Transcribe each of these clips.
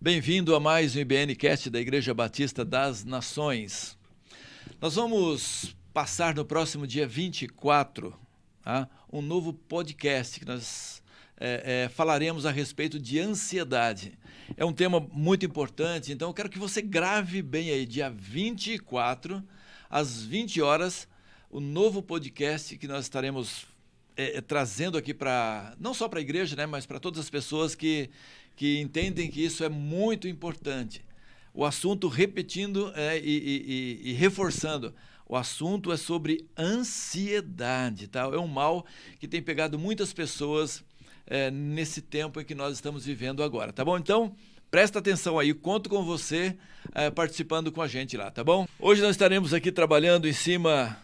Bem-vindo a mais um IBNcast da Igreja Batista das Nações. Nós vamos passar no próximo dia 24 um novo podcast que nós falaremos a respeito de ansiedade. É um tema muito importante, então eu quero que você grave bem aí, dia 24, às 20 horas, o novo podcast que nós estaremos trazendo aqui não só para a igreja, né, mas para todas as pessoas que entendem que isso é muito importante. O assunto, repetindo e reforçando, o assunto é sobre ansiedade, tá? É um mal que tem pegado muitas pessoas nesse tempo em que nós estamos vivendo agora, tá bom? Então, presta atenção aí, conto com você participando com a gente lá, tá bom? Hoje nós estaremos aqui trabalhando em cima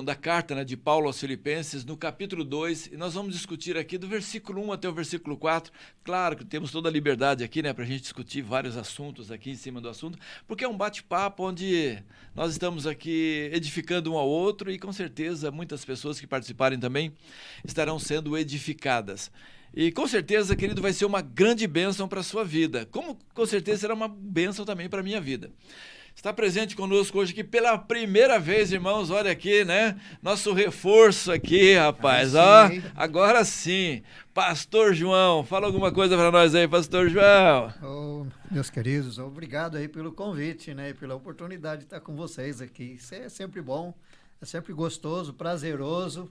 da carta, né, de Paulo aos Filipenses, no capítulo 2, e nós vamos discutir aqui do versículo 1 até o versículo 4. Claro que temos toda a liberdade aqui, né, para a gente discutir vários assuntos aqui em cima do assunto, porque é um bate-papo onde nós estamos aqui edificando um ao outro e com certeza muitas pessoas que participarem também estarão sendo edificadas. E com certeza, querido, vai ser uma grande bênção para a sua vida, como com certeza será uma bênção também para a minha vida. Está presente conosco hoje aqui pela primeira vez, irmãos, olha aqui, né? Nosso reforço aqui, rapaz, agora sim. Pastor João, fala alguma coisa para nós aí, Pastor João. Meus queridos, obrigado aí pelo convite, né? E pela oportunidade de estar com vocês aqui. Isso é sempre bom, é sempre gostoso, prazeroso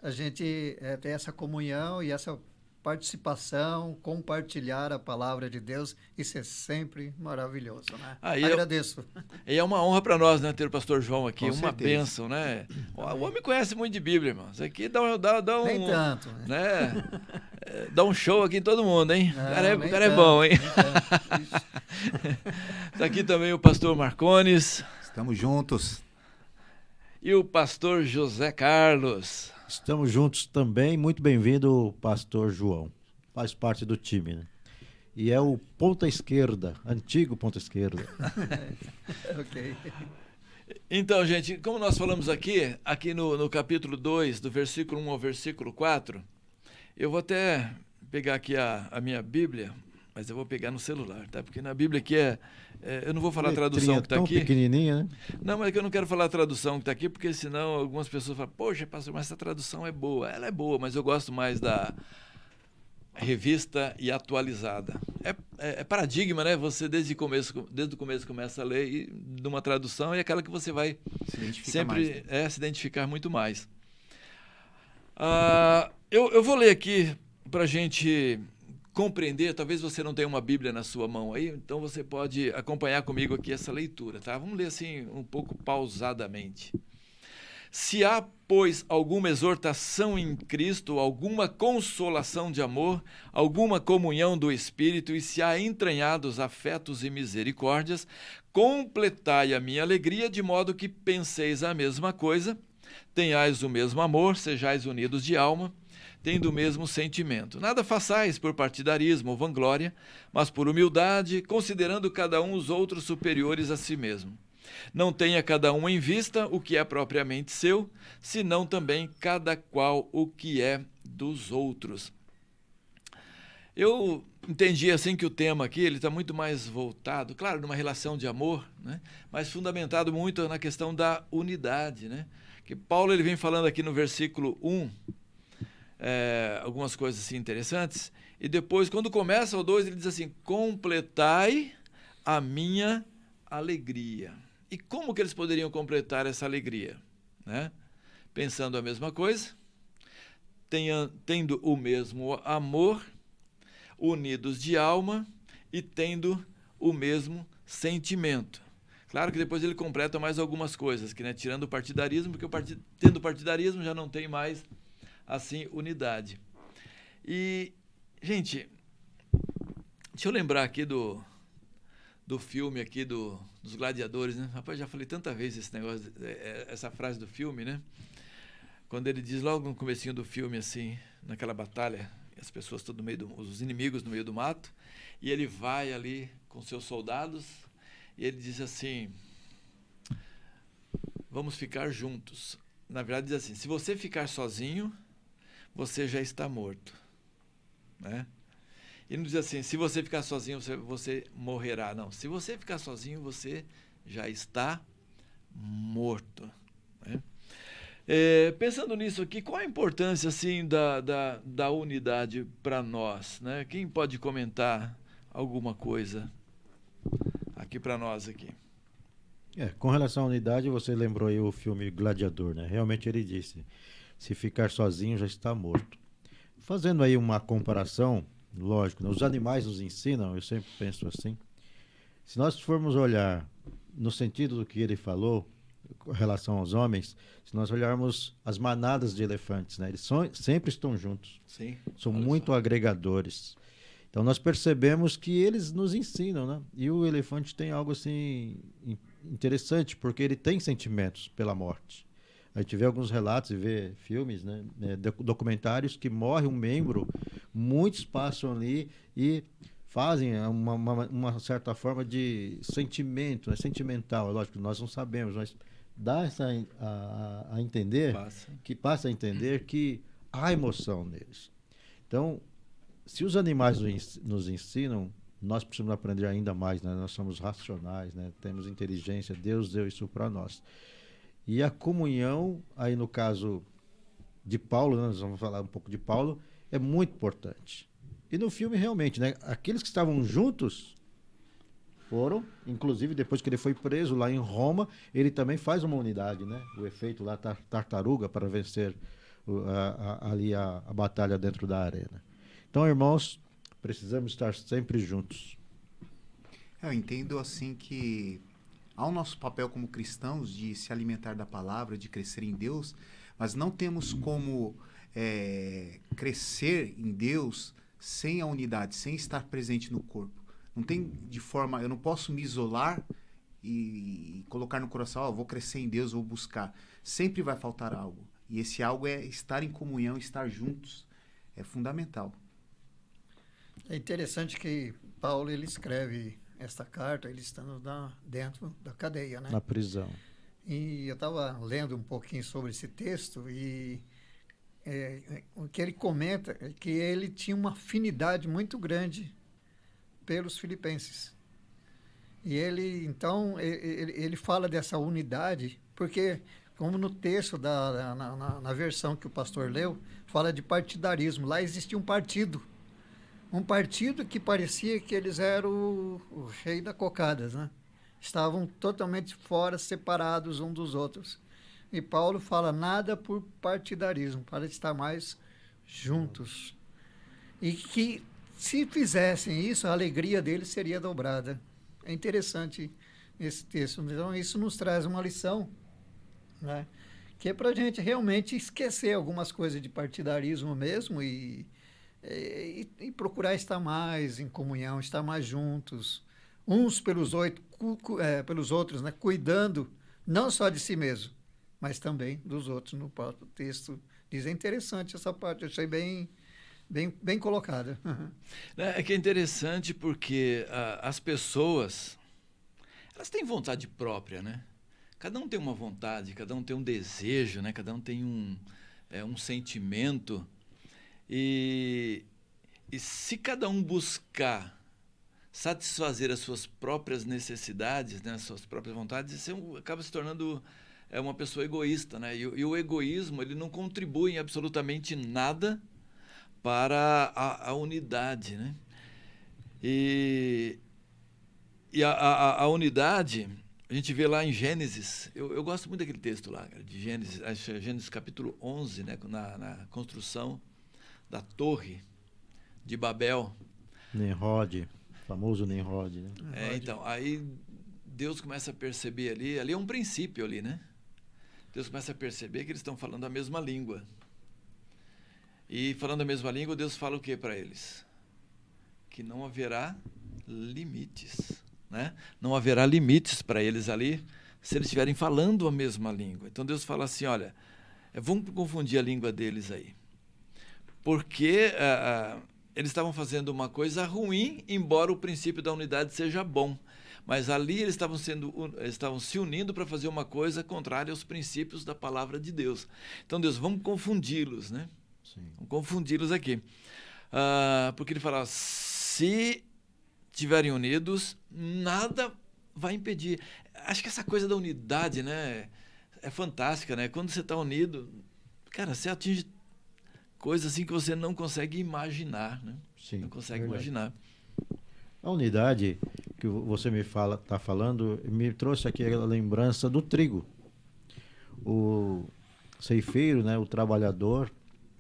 a gente ter essa comunhão e essa participação, compartilhar a palavra de Deus, isso é sempre maravilhoso, né? Agradeço. E é uma honra para nós, né, ter o pastor João aqui, Com uma certeza. Bênção, né? O homem conhece muito de Bíblia, irmãos. Aqui dá um... Nem tanto, né? Dá um show aqui em todo mundo, hein? Não, o cara é bom, hein? Está aqui também o pastor Marcones. Estamos juntos. E o pastor José Carlos. Estamos juntos também. Muito bem-vindo, pastor João. Faz parte do time, né? E é o ponta esquerda, antigo ponta esquerda. Ok. Então, gente, como nós falamos aqui no capítulo 2, do versículo 1 ao versículo 4, eu vou até pegar aqui a minha Bíblia, mas eu vou pegar no celular, tá? Porque na Bíblia aqui eu não vou falar a tradução que está aqui. Tão pequenininha, né? Não, mas é que eu não quero falar a tradução que está aqui, porque senão algumas pessoas falam, poxa, pastor, mas essa tradução é boa. Ela é boa, mas eu gosto mais da revista e atualizada. É paradigma, né? Você desde o começo começa a ler de uma tradução e é aquela que você vai sempre se identificar muito mais. Eu vou ler aqui para a gente compreender. Talvez você não tenha uma Bíblia na sua mão aí, então você pode acompanhar comigo aqui essa leitura, tá? Vamos ler assim um pouco pausadamente. Se há, pois, alguma exortação em Cristo, alguma consolação de amor, alguma comunhão do Espírito, e se há entranhados afetos e misericórdias, completai a minha alegria, de modo que penseis a mesma coisa, tenhais o mesmo amor, sejais unidos de alma, tendo o mesmo sentimento. Nada façais por partidarismo ou vanglória, mas por humildade, considerando cada um os outros superiores a si mesmo. Não tenha cada um em vista o que é propriamente seu, senão também cada qual o que é dos outros. Eu entendi assim que o tema aqui ele está muito mais voltado, claro, numa relação de amor, né? Mas fundamentado muito na questão da unidade, né? Que Paulo ele vem falando aqui no versículo 1, algumas coisas assim interessantes, e depois, quando começa o 2, ele diz assim, completai a minha alegria. E como que eles poderiam completar essa alegria? Né? Pensando a mesma coisa, tendo o mesmo amor, unidos de alma e tendo o mesmo sentimento. Claro que depois ele completa mais algumas coisas, que, né, tirando o partidarismo, porque tendo o partidarismo já não tem mais assim, unidade. E, gente, deixa eu lembrar aqui do filme aqui dos gladiadores, né? Rapaz, já falei tanta vez esse negócio, essa frase do filme, né? Quando ele diz logo no comecinho do filme, assim, naquela batalha, as pessoas todo no meio os inimigos no meio do mato, e ele vai ali com seus soldados, e ele diz assim, vamos ficar juntos. Na verdade diz assim, se você ficar sozinho, você já está morto, né? E não diz assim, se você ficar sozinho, você morrerá. Não, se você ficar sozinho, você já está morto. Né? Pensando nisso aqui, qual a importância assim, da unidade para nós? Né? Quem pode comentar alguma coisa aqui para nós aqui? Com relação à unidade, você lembrou aí o filme Gladiador, né? Realmente ele disse, se ficar sozinho já está morto. Fazendo aí uma comparação, lógico, né? Os animais nos ensinam, eu sempre penso assim, se nós formos olhar no sentido do que ele falou, com relação aos homens, se nós olharmos as manadas de elefantes, né? Eles sempre estão juntos, Sim, são muito agregadores. Então nós percebemos que eles nos ensinam, né? E o elefante tem algo assim interessante, porque ele tem sentimentos pela morte. A gente vê alguns relatos e vê filmes, né? Documentários que morre um membro, muitos passam ali e fazem uma certa forma de sentimento, né? Sentimental, é lógico, nós não sabemos, mas dá a entender, passa a entender que há emoção neles. Então, se os animais nos ensinam, nós precisamos aprender ainda mais, né? Nós somos racionais, né? Temos inteligência, Deus deu isso para nós. E a comunhão, aí no caso de Paulo, né? Nós vamos falar um pouco de Paulo, é muito importante. E no filme, realmente, né? Aqueles que estavam juntos foram, inclusive depois que ele foi preso lá em Roma, ele também faz uma unidade, né? O efeito lá, tartaruga, para vencer ali a batalha dentro da arena. Então, irmãos, precisamos estar sempre juntos. Eu entendo assim que há o nosso papel como cristãos de se alimentar da palavra, de crescer em Deus, mas não temos como crescer em Deus sem a unidade, sem estar presente no corpo. Não tem eu não posso me isolar e colocar no coração, vou crescer em Deus, vou buscar. Sempre vai faltar algo. E esse algo é estar em comunhão, estar juntos. É fundamental. É interessante que Paulo ele escreve esta carta, ele estando dentro da cadeia, né? Na prisão. E eu estava lendo um pouquinho sobre esse texto e o que ele comenta é que ele tinha uma afinidade muito grande pelos filipenses. E ele fala dessa unidade, porque como no texto na versão que o pastor leu, fala de partidarismo. Lá existia um partido que parecia que eles eram o rei da cocadas, né? Estavam totalmente fora, separados um dos outros. E Paulo fala nada por partidarismo, para estar mais juntos. E que se fizessem isso, a alegria deles seria dobrada. É interessante esse texto. Então, isso nos traz uma lição, né? Que é para a gente realmente esquecer algumas coisas de partidarismo mesmo e procurar estar mais em comunhão, estar mais juntos, uns pelos outros, né? Cuidando não só de si mesmo, mas também dos outros. No próprio texto diz, é interessante essa parte, eu achei bem colocada. É que é interessante porque as pessoas, elas têm vontade própria, né? Cada um tem uma vontade, cada um tem um desejo, né? Cada um tem um sentimento. E se cada um buscar satisfazer as suas próprias necessidades, né, as suas próprias vontades, você acaba se tornando uma pessoa egoísta, né? E o egoísmo, ele não contribui em absolutamente nada para a unidade, né? E a unidade, a gente vê lá em Gênesis, eu gosto muito daquele texto lá, de Gênesis capítulo 11, né, na construção da torre de Babel. Nimrod, famoso Nimrod, né? Então, aí Deus começa a perceber ali é um princípio ali, né? Deus começa a perceber que eles estão falando a mesma língua. E falando a mesma língua, Deus fala o que para eles? Que não haverá limites, né? Não haverá limites para eles ali se eles estiverem falando a mesma língua. Então Deus fala assim, olha, vamos confundir a língua deles aí. Porque eles estavam fazendo uma coisa ruim, embora o princípio da unidade seja bom. Mas ali eles estavam se unindo para fazer uma coisa contrária aos princípios da palavra de Deus. Então, Deus, vamos confundi-los, né? Sim. Vamos confundi-los aqui. Porque ele fala, se estiverem unidos, nada vai impedir. Acho que essa coisa da unidade, né, é fantástica, né? Quando você está unido, cara, você atinge coisas assim que você não consegue imaginar, né? Sim, não consegue verdade. imaginar. A unidade que você está falando, me trouxe aqui a lembrança do trigo. O ceifeiro, né, o trabalhador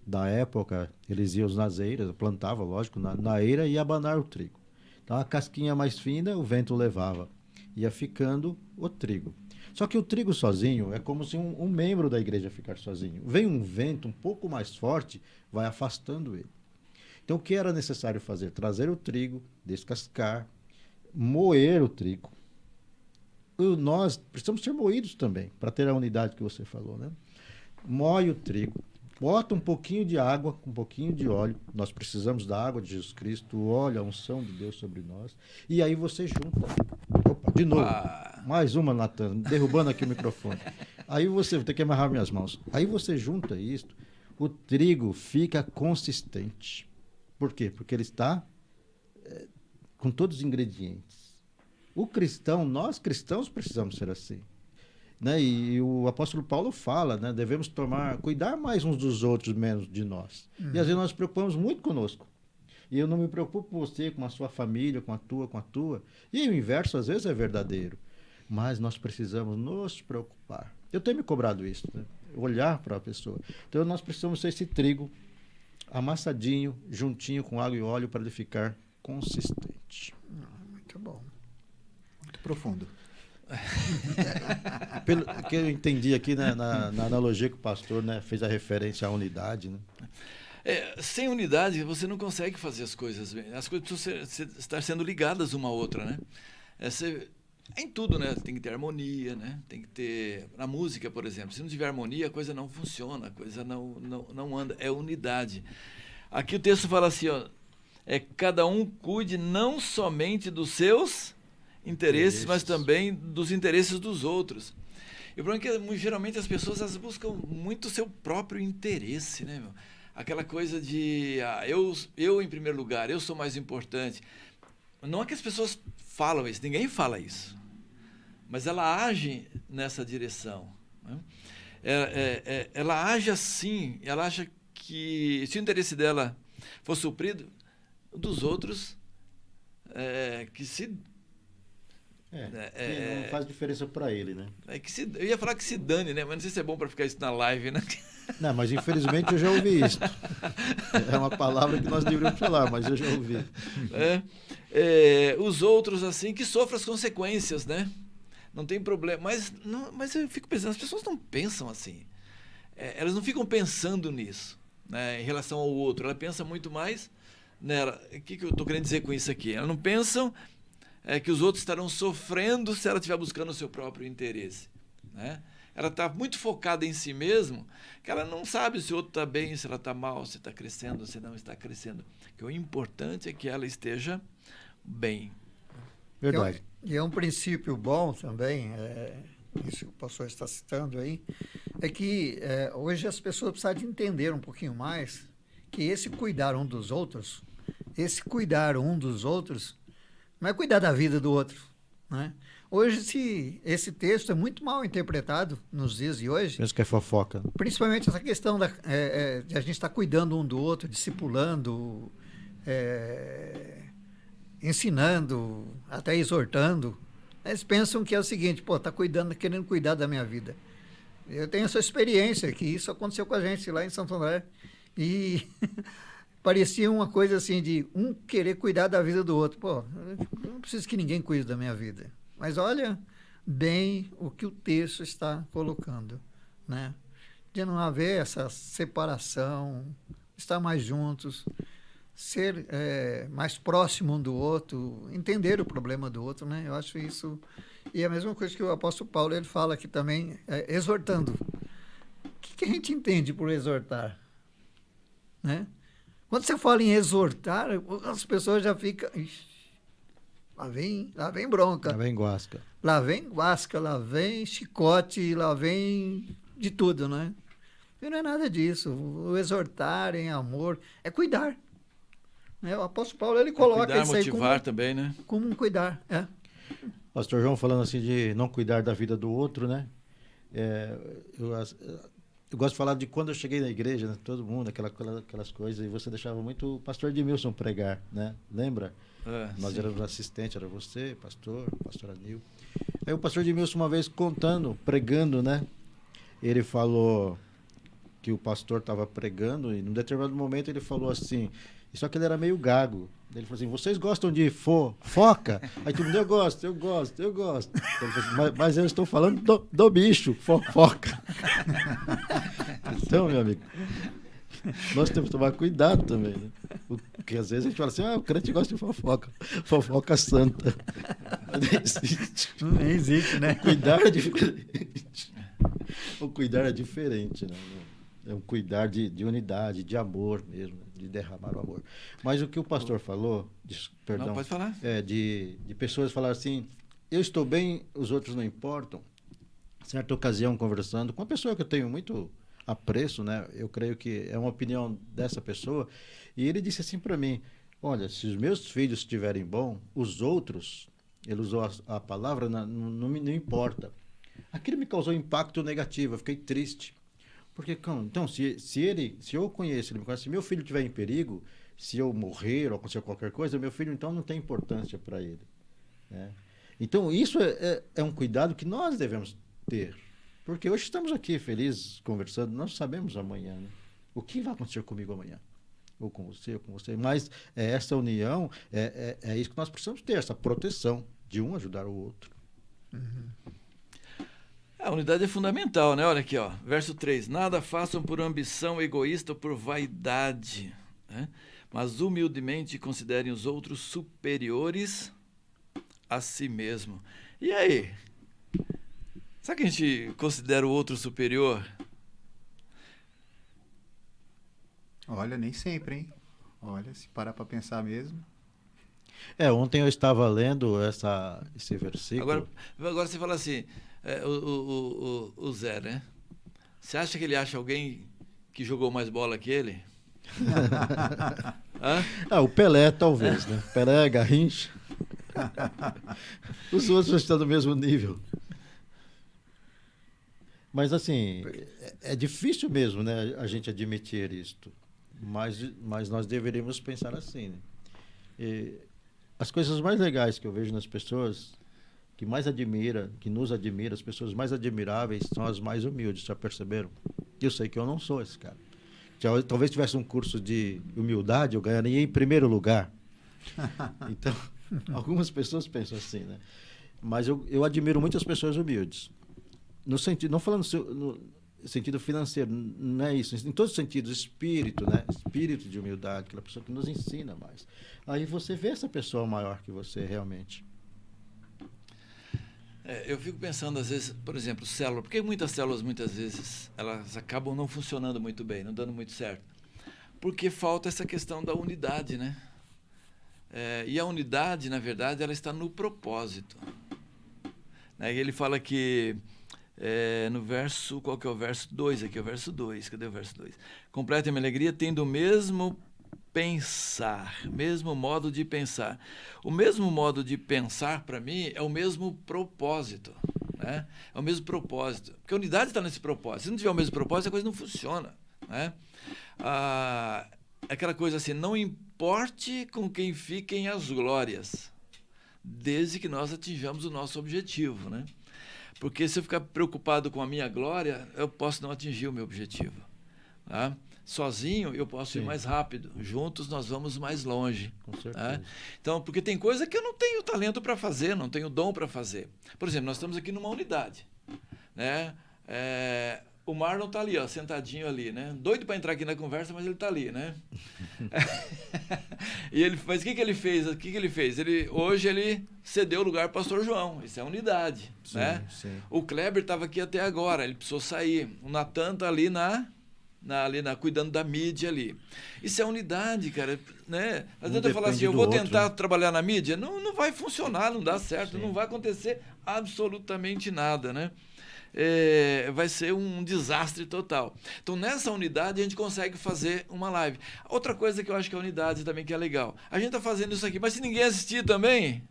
da época, eles iam nas eiras, plantavam, lógico, na eira e ia abanar o trigo. Então a casquinha mais fina, o vento levava. Ia ficando o trigo. Só que o trigo sozinho é como se um membro da igreja ficar sozinho. Vem um vento um pouco mais forte, vai afastando ele. Então o que era necessário fazer? Trazer o trigo, descascar, moer o trigo. Nós precisamos ser moídos também, para ter a unidade que você falou, né? Moe o trigo, bota um pouquinho de água, um pouquinho de óleo. Nós precisamos da água de Jesus Cristo, o óleo, a unção de Deus sobre nós. E aí você junta. Opa, de novo. Mais uma, Natan, derrubando aqui o microfone. Aí você, vou ter que amarrar minhas mãos. Aí você junta isso, o trigo fica consistente. Por quê? Porque ele está com todos os ingredientes. O cristão, nós cristãos precisamos ser assim. Né? E o apóstolo Paulo fala, né? Devemos cuidar mais uns dos outros, menos de nós. E às vezes nós nos preocupamos muito conosco. E eu não me preocupo com você, com a sua família, com a tua. E o inverso às vezes é verdadeiro. Mas nós precisamos nos preocupar. Eu tenho me cobrado isso, né? Olhar para a pessoa. Então nós precisamos ser esse trigo amassadinho, juntinho com água e óleo para ele ficar consistente. Muito bom. Muito profundo. Pelo que eu entendi aqui, né, na analogia que o pastor, né, fez a referência à unidade, né? Sem unidade, você não consegue fazer as coisas bem. As coisas precisam estar sendo ligadas uma à outra, né? Em tudo, né? Tem que ter harmonia, né? Tem que ter... Na música, por exemplo, se não tiver harmonia, a coisa não funciona, a coisa não anda. É unidade. Aqui o texto fala assim, ó, cada um cuide não somente dos seus interesses, mas também dos interesses dos outros. E o problema é que geralmente as pessoas elas buscam muito o seu próprio interesse, né, meu? Aquela coisa de eu em primeiro lugar, eu sou mais importante. Não é que as pessoas falam isso, ninguém fala isso. Mas ela age nessa direção. Né? Ela age assim, ela acha que se o interesse dela for suprido, dos outros, que se... não faz diferença para ele, né? Eu ia falar que se dane, né? Mas não sei se é bom para ficar isso na live, né? Não, mas infelizmente eu já ouvi isso. É uma palavra que nós deveríamos falar, mas eu já ouvi. Os outros, assim, que sofrem as consequências, né? Não tem problema. Mas eu fico pensando, as pessoas não pensam assim. Elas não ficam pensando nisso, né, em relação ao outro. Ela pensa muito mais nela. O que eu estou querendo dizer com isso aqui? Elas não pensam que os outros estarão sofrendo se ela estiver buscando o seu próprio interesse, né? Ela está muito focada em si mesma, que ela não sabe se o outro está bem, se ela está mal, se está crescendo, se não está crescendo. Que o importante é que ela esteja bem. Verdade. E é um princípio bom também, isso que o pastor está citando aí, é que hoje as pessoas precisam de entender um pouquinho mais que esse cuidar um dos outros não é cuidar da vida do outro, né? Hoje, esse texto é muito mal interpretado nos dias de hoje. Penso que é fofoca. Principalmente essa questão de a gente estar cuidando um do outro, discipulando, ensinando, até exortando. Eles pensam que é o seguinte, está querendo cuidar da minha vida. Eu tenho essa experiência, que isso aconteceu com a gente lá em Santo André. E parecia uma coisa assim de um querer cuidar da vida do outro. Eu não preciso que ninguém cuide da minha vida. Mas olha bem o que o texto está colocando, né? De não haver essa separação, estar mais juntos, ser mais próximo um do outro, entender o problema do outro, né? Eu acho isso... E é a mesma coisa que o apóstolo Paulo ele fala aqui também, exortando. O que a gente entende por exortar? Né? Quando você fala em exortar, as pessoas já ficam... Lá vem bronca. Lá vem guasca. Lá vem chicote, lá vem de tudo, né? E não é nada disso. O exortar em amor é cuidar. Né? O apóstolo Paulo, ele coloca Cuidar, isso aí motivar também, né? como um cuidar. É. Pastor João falando assim de não cuidar da vida do outro, né? É, eu gosto de falar de quando eu cheguei na igreja, né? Todo mundo, aquelas coisas, e você deixava muito o pastor Edmilson pregar, né? Lembra? Nós éramos assistentes, era você, pastor Anil. Aí o pastor Edmilson uma vez contando, pregando, né? Ele falou que o pastor estava pregando e num determinado momento ele falou assim, só que ele era meio gago. Ele falou assim, vocês gostam de foca? Aí todo mundo, eu gosto. Então, ele falou assim, mas eu estou falando do bicho, foca. Então, meu amigo, nós temos que tomar cuidado também, né? Porque às vezes a gente fala assim, o crente gosta de fofoca santa. Mas não existe. Não existe, né? Cuidar é diferente. O cuidar é diferente, né? É um cuidar de unidade, de amor mesmo, de derramar o amor. Mas o que o pastor falou, perdão, não, pode falar. De pessoas falar assim, eu estou bem, os outros não importam. Certa ocasião, conversando com uma pessoa que eu tenho muito apreço, né? Eu creio que é uma opinião dessa pessoa, e ele disse assim para mim, olha, se os meus filhos estiverem bom, os outros, ele usou a palavra, não importa. Aquilo me causou impacto negativo, eu fiquei triste. Porque, então, se eu conheço, ele me conhece, se meu filho estiver em perigo, se eu morrer ou acontecer qualquer coisa, meu filho, então, não tem importância para ele. Né? Então, isso é um cuidado que nós devemos ter. Porque hoje estamos aqui felizes, conversando, nós sabemos amanhã, né? O que vai acontecer comigo amanhã? Ou com você. Mas essa união, é isso que nós precisamos ter, essa proteção de um ajudar o outro. Uhum. A unidade é fundamental, né? Olha aqui, ó, verso 3. Nada façam por ambição egoísta ou por vaidade, né? Mas humildemente considerem os outros superiores a si mesmo. E aí? Será que a gente considera o outro superior? Olha, nem sempre, hein? Olha, se parar para pensar mesmo. Ontem eu estava lendo esse versículo. Agora você fala assim, o Zé, né? Você acha que ele acha alguém que jogou mais bola que ele? O Pelé, talvez, né? Pelé, Garrincha. Os outros estão no mesmo nível. Mas, assim, é difícil mesmo, né, a gente admitir isto. Mas nós deveríamos pensar assim, né? As coisas mais legais que eu vejo nas pessoas, que mais admira, que nos admira, as pessoas mais admiráveis são as mais humildes, já perceberam? Eu sei que eu não sou esse cara. Talvez tivesse um curso de humildade, eu ganharia em primeiro lugar. Então, algumas pessoas pensam assim, né? Mas eu admiro muitas pessoas humildes. No sentido, não falando no sentido financeiro, não é isso, em todos os sentidos, espírito, né? Espírito de humildade, aquela pessoa que nos ensina mais. Aí você vê essa pessoa maior que você realmente. Eu fico pensando, às vezes, por exemplo, célula. Por que muitas células, muitas vezes, elas acabam não funcionando muito bem, não dando muito certo? Porque falta essa questão da unidade, né? E a unidade, na verdade, ela está no propósito. Né? Ele fala que, no verso, qual que é o verso 2 aqui? É o verso 2, cadê o verso 2? Completa a minha alegria, tendo o mesmo pensar, mesmo modo de pensar. O mesmo modo de pensar, para mim, é o mesmo propósito. Né? É o mesmo propósito. Porque a unidade está nesse propósito. Se não tiver o mesmo propósito, a coisa não funciona. Né? Aquela coisa assim, não importe com quem fiquem as glórias, desde que nós atinjamos o nosso objetivo. Né? Porque se eu ficar preocupado com a minha glória, eu posso não atingir o meu objetivo. Tá? Sozinho eu posso ir mais rápido, juntos nós vamos mais longe. Com certeza. Né? Então, porque tem coisa que eu não tenho talento para fazer, não tenho dom para fazer. Por exemplo, nós estamos aqui numa unidade. Né? O Marlon está ali, ó, sentadinho ali, né? Doido para entrar aqui na conversa, mas ele está ali, né? Mas o que ele fez? Hoje ele cedeu o lugar para o pastor João. Isso é unidade. Sim, né? sim. O Kleber estava aqui até agora, ele precisou sair. O Natan está ali cuidando da mídia ali. Isso é unidade, cara. Né? Às vezes eu falo assim, eu vou tentar trabalhar na mídia, não vai funcionar, não dá certo, não vai acontecer absolutamente nada, né? vai ser um desastre total. Então, nessa unidade, a gente consegue fazer uma live. Outra coisa que eu acho que é a unidade também que é legal. A gente está fazendo isso aqui, mas se ninguém assistir também...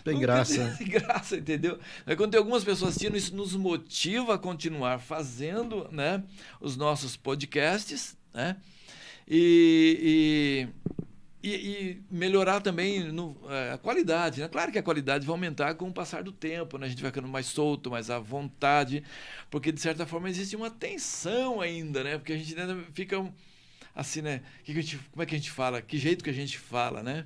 Tem graça. Tem graça, entendeu? Quando tem algumas pessoas assistindo, isso nos motiva a continuar fazendo, né, os nossos podcasts, né? E melhorar também a qualidade, né? Claro que a qualidade vai aumentar com o passar do tempo, né? A gente vai ficando mais solto, mais à vontade, porque de certa forma existe uma tensão ainda, né? Porque a gente ainda fica assim, né? Como é que a gente fala? Que jeito que a gente fala, né?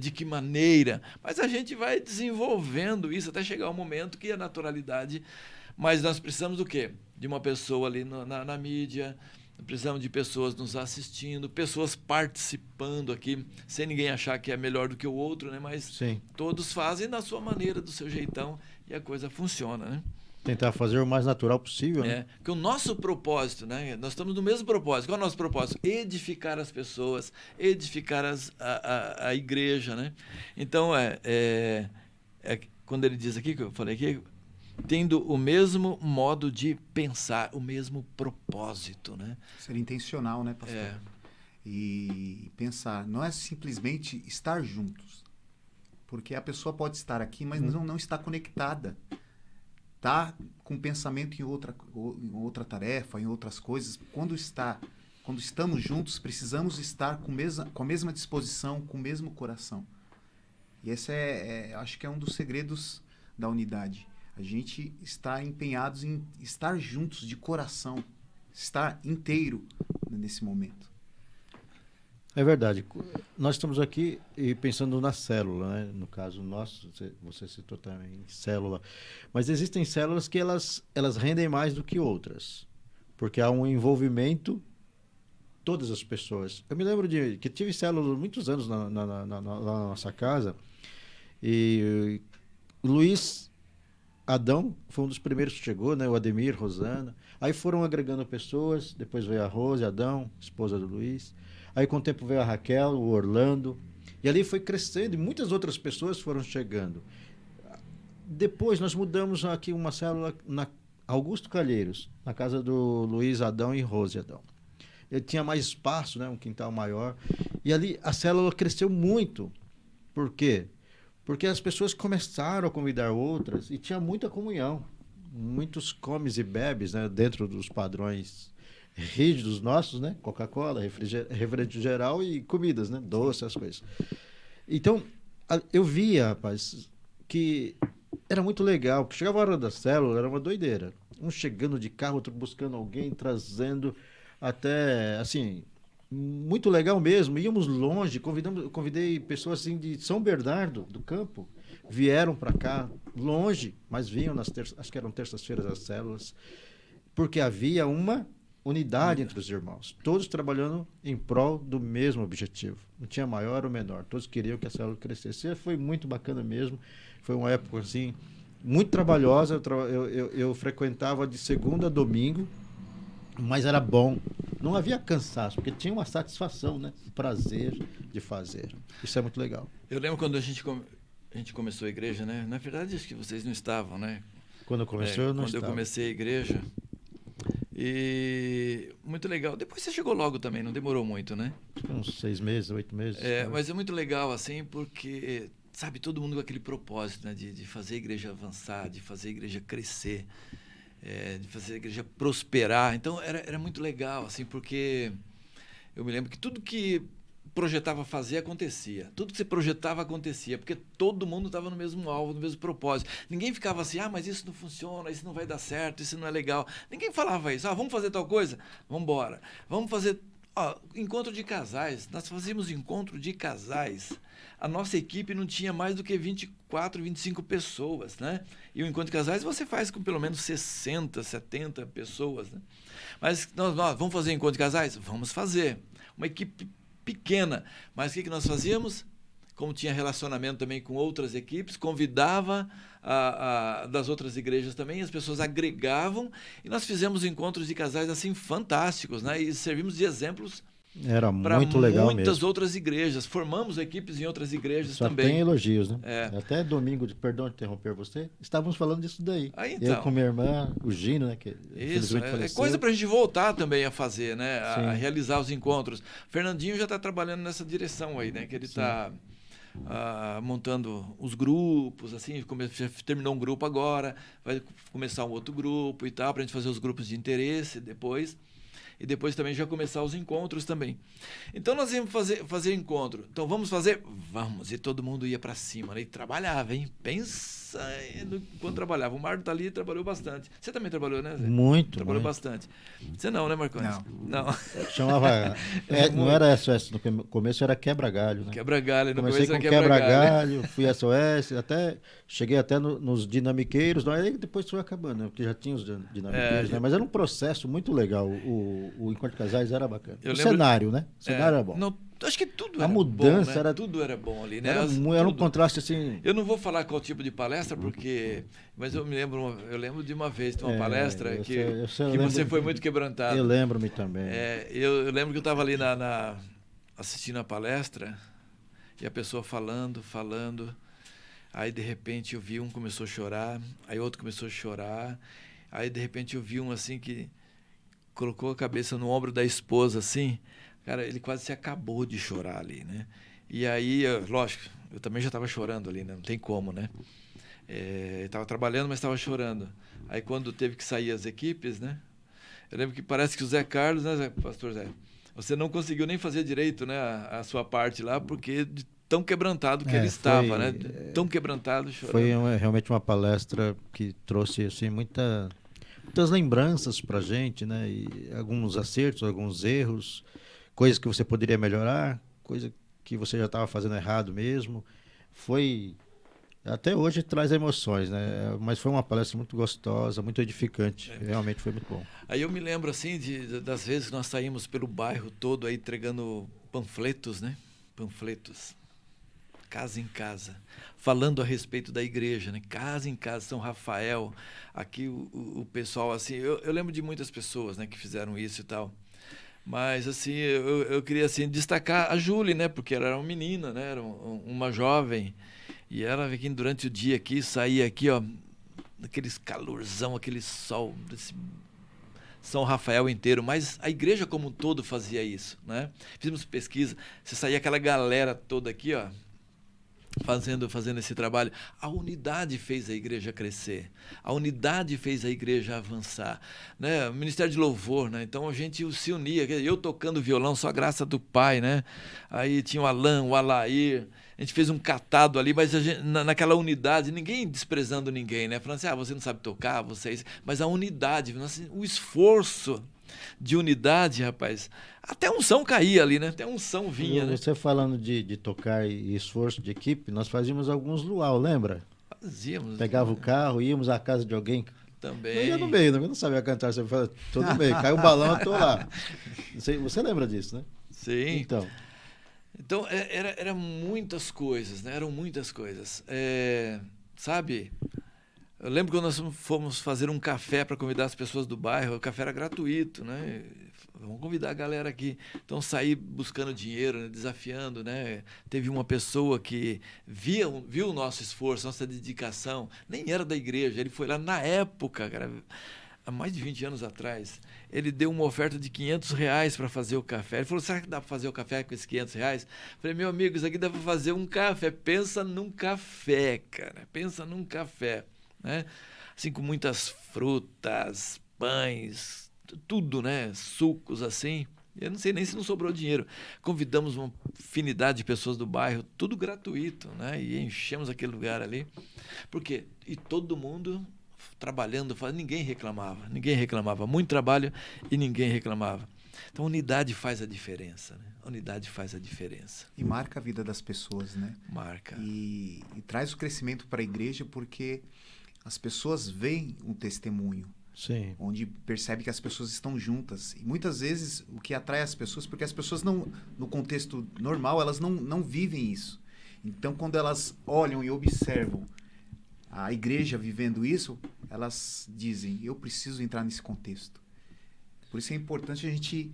De que maneira? Mas a gente vai desenvolvendo isso até chegar ao momento que a naturalidade... Mas nós precisamos do quê? De uma pessoa ali na mídia, precisamos de pessoas nos assistindo, pessoas participando aqui, sem ninguém achar que é melhor do que o outro, né? Mas Sim. todos fazem da sua maneira, do seu jeitão, e a coisa funciona, né? Tentar fazer o mais natural possível, né? Porque o nosso propósito, né? Nós estamos no mesmo propósito. Qual é o nosso propósito? Edificar as pessoas, edificar a igreja, né? Então, quando ele diz aqui, que eu falei aqui, tendo o mesmo modo de pensar, o mesmo propósito, né? Ser intencional, né, pastor? E pensar, não é simplesmente estar juntos. Porque a pessoa pode estar aqui, mas não está conectada. Está com pensamento em outra tarefa, em outras coisas. Quando estamos juntos, precisamos estar com a mesma disposição, com o mesmo coração. E esse acho que é um dos segredos da unidade. A gente está empenhados em estar juntos de coração, estar inteiro nesse momento. É verdade. Nós estamos aqui pensando na célula, né? No caso nosso, você citou também célula. Mas existem células que elas rendem mais do que outras, porque há um envolvimento todas as pessoas. Eu me lembro que tive células muitos anos na nossa casa, e o Luiz Adão foi um dos primeiros que chegou, né? O Ademir, Rosana. Aí foram agregando pessoas, depois veio a Rose, Adão, esposa do Luiz. Aí com o tempo veio a Raquel, o Orlando. E ali foi crescendo e muitas outras pessoas foram chegando. Depois nós mudamos aqui uma célula na Augusto Calheiros, na casa do Luiz Adão e Rose Adão. Ele tinha mais espaço, né? Um quintal maior. E ali a célula cresceu muito. Por quê? Porque as pessoas começaram a convidar outras e tinha muita comunhão. Muitos comes e bebes, né? Dentro dos padrões rígidos nossos, né? Coca-Cola, refrigeral e comidas, né? Doce, essas coisas. Então, eu via, rapaz, que era muito legal, porque chegava a hora da célula, era uma doideira. Um chegando de carro, outro buscando alguém, trazendo até, assim, muito legal mesmo. Íamos longe, convidei pessoas assim de São Bernardo, do Campo, vieram para cá, longe, mas vinham acho que eram terças-feiras as células, porque havia uma unidade entre os irmãos, todos trabalhando em prol do mesmo objetivo. Não tinha maior ou menor, todos queriam que a célula crescesse. E foi muito bacana mesmo. Foi uma época assim muito trabalhosa. Eu frequentava de segunda a domingo, mas era bom. Não havia cansaço, porque tinha uma satisfação, né? Prazer de fazer. Isso é muito legal. Eu lembro quando a gente começou a igreja, né? Na verdade, acho que vocês não estavam, né? Quando começou, eu não estava. Quando eu comecei a igreja. E muito legal. Depois você chegou logo também, não demorou muito, né? Uns 6 meses, 8 meses. Mas é muito legal, assim, porque, sabe, todo mundo com aquele propósito, né? De fazer a igreja avançar, de fazer a igreja crescer, de fazer a igreja prosperar. Então, era muito legal, assim, porque eu me lembro que tudo que projetava fazer acontecia. Tudo que você projetava acontecia, porque todo mundo estava no mesmo alvo, no mesmo propósito. Ninguém ficava assim, mas isso não funciona, isso não vai dar certo, isso não é legal. Ninguém falava isso. Vamos fazer tal coisa? Vamos embora. Vamos fazer encontro de casais. Nós fazíamos encontro de casais. A nossa equipe não tinha mais do que 24, 25 pessoas, né? E o encontro de casais você faz com pelo menos 60, 70 pessoas, né? Mas nós vamos fazer encontro de casais? Vamos fazer. Uma equipe pequena, mas o que nós fazíamos? Como tinha relacionamento também com outras equipes, convidava das outras igrejas também, as pessoas agregavam, e nós fizemos encontros de casais assim fantásticos, né? E servimos de exemplos Era para muito legal muitas mesmo. outras igrejas. Formamos equipes em outras igrejas Só também. tem elogios, né? É. Até domingo, perdão de interromper você, estávamos falando disso daí. Aí, Eu então. com minha irmã, o Gino, né? Que Isso, infelizmente é faleceu. coisa para a gente voltar também a fazer, né? A Sim. realizar os encontros. Fernandinho já está trabalhando nessa direção aí, né? Que ele está montando os grupos, assim, já terminou um grupo agora, vai começar um outro grupo e tal, para a gente fazer os grupos de interesse depois. E depois também já começar os encontros também. Então nós íamos fazer encontro. Então vamos fazer? Vamos. E todo mundo ia para cima, né? E trabalhava, hein? Pensa enquanto trabalhava. O Marco tá ali e trabalhou bastante. Você também trabalhou, né, Zé? Muito, Trabalhou muito. bastante. Você não, né, Marcones? Não. Chamava. Não era SOS, no começo era quebra-galho, né? Quebra-galho. No Comecei começo com era quebra-galho, fui SOS, cheguei até nos dinamiqueiros, aí depois foi acabando, né? Porque já tinha os dinamiqueiros, né? Mas era um processo muito legal. O Encontro de Casais era bacana. Cenário, né? O cenário era bom. Não, acho que tudo A era mudança bom, né? era. Tudo era bom ali, né? Era um Tudo. contraste assim. Eu não vou falar qual tipo de palestra, mas eu lembro de uma vez, de uma palestra que você foi muito quebrantado. Eu lembro-me também. Eu lembro que eu estava ali assistindo a palestra e a pessoa falando, aí de repente eu vi um começou a chorar, aí outro começou a chorar, aí de repente eu vi um assim que colocou a cabeça no ombro da esposa assim, cara, ele quase se acabou de chorar ali, né? E aí, lógico, eu também já estava chorando ali, né? Não tem como, né? Estava trabalhando, mas estava chorando. Aí quando teve que sair as equipes, né? Eu lembro que parece que o Zé Carlos, né, pastor Zé? Você não conseguiu nem fazer direito, né, a sua parte lá, porque de tão quebrantado que ele estava, né? Tão quebrantado, chorando. Foi realmente uma palestra que trouxe assim muitas lembranças pra gente, né? E alguns acertos, alguns erros, coisas que você poderia melhorar, coisa que você já estava fazendo errado mesmo. Até hoje traz emoções, né? Mas foi uma palestra muito gostosa, muito edificante. Realmente foi muito bom. Aí eu me lembro assim das vezes que nós saímos pelo bairro todo aí entregando panfletos, né? Panfletos. Casa em casa, falando a respeito da igreja, né? Casa em casa, São Rafael. Aqui o pessoal, assim, eu lembro de muitas pessoas, né, que fizeram isso e tal. Mas, assim, eu queria, assim, destacar a Júlia, né? Porque ela era uma menina, né? Era uma jovem. E ela, aqui, durante o dia aqui, saía aqui, ó, aqueles calorzão, aquele sol, desse São Rafael inteiro, mas a igreja como um todo fazia isso, né? Fizemos pesquisa, você saía aquela galera toda aqui, ó, fazendo esse trabalho. A unidade fez a igreja crescer, a unidade fez a igreja avançar, né? O Ministério de Louvor, né? Então a gente se unia, eu tocando violão, só graça do Pai, né? Aí tinha o Alan, o Alair, a gente fez um catado ali, mas naquela unidade, ninguém desprezando ninguém, né? Falando assim, você não sabe tocar, vocês... Mas a unidade, o esforço de unidade, rapaz, até unção caía ali, né? Até unção vinha, né? Você falando de tocar e esforço de equipe, nós fazíamos alguns luau, lembra? Fazíamos. Pegava o carro, íamos à casa de alguém. Também. Eu ia no meio, não sabia cantar, você fala, todo meio, caiu o balão, eu tô lá. Você lembra disso, né? Sim. Então, era muitas coisas, né? Eram muitas coisas. Sabe, eu lembro quando nós fomos fazer um café para convidar as pessoas do bairro, o café era gratuito, né? Vamos convidar a galera aqui. Então, saí buscando dinheiro, né? Desafiando, né? Teve uma pessoa que viu o nosso esforço, nossa dedicação, nem era da igreja, ele foi lá na época, cara, há mais de 20 anos atrás, ele deu uma oferta de R$500 para fazer o café. Ele falou, será que dá para fazer o café com esses R$500? Falei, meu amigo, isso aqui dá para fazer um café. Pensa num café, cara. Pensa num café, né? Assim, com muitas frutas, pães, tudo, né? Sucos, assim. Eu não sei nem se não sobrou dinheiro. Convidamos uma infinidade de pessoas do bairro, tudo gratuito, né? E enchemos aquele lugar ali. Por quê? E todo mundo trabalhando, ninguém reclamava, muito trabalho e ninguém reclamava. Então a unidade faz a diferença, né? A unidade faz a diferença. E marca a vida das pessoas, né? Marca. E traz o crescimento para a igreja porque as pessoas veem um testemunho. Sim. Onde percebe que as pessoas estão juntas. E muitas vezes o que atrai as pessoas, porque as pessoas não, no contexto normal, elas não vivem isso. Então quando elas olham e observam a igreja vivendo isso, elas dizem, eu preciso entrar nesse contexto. Por isso é importante a gente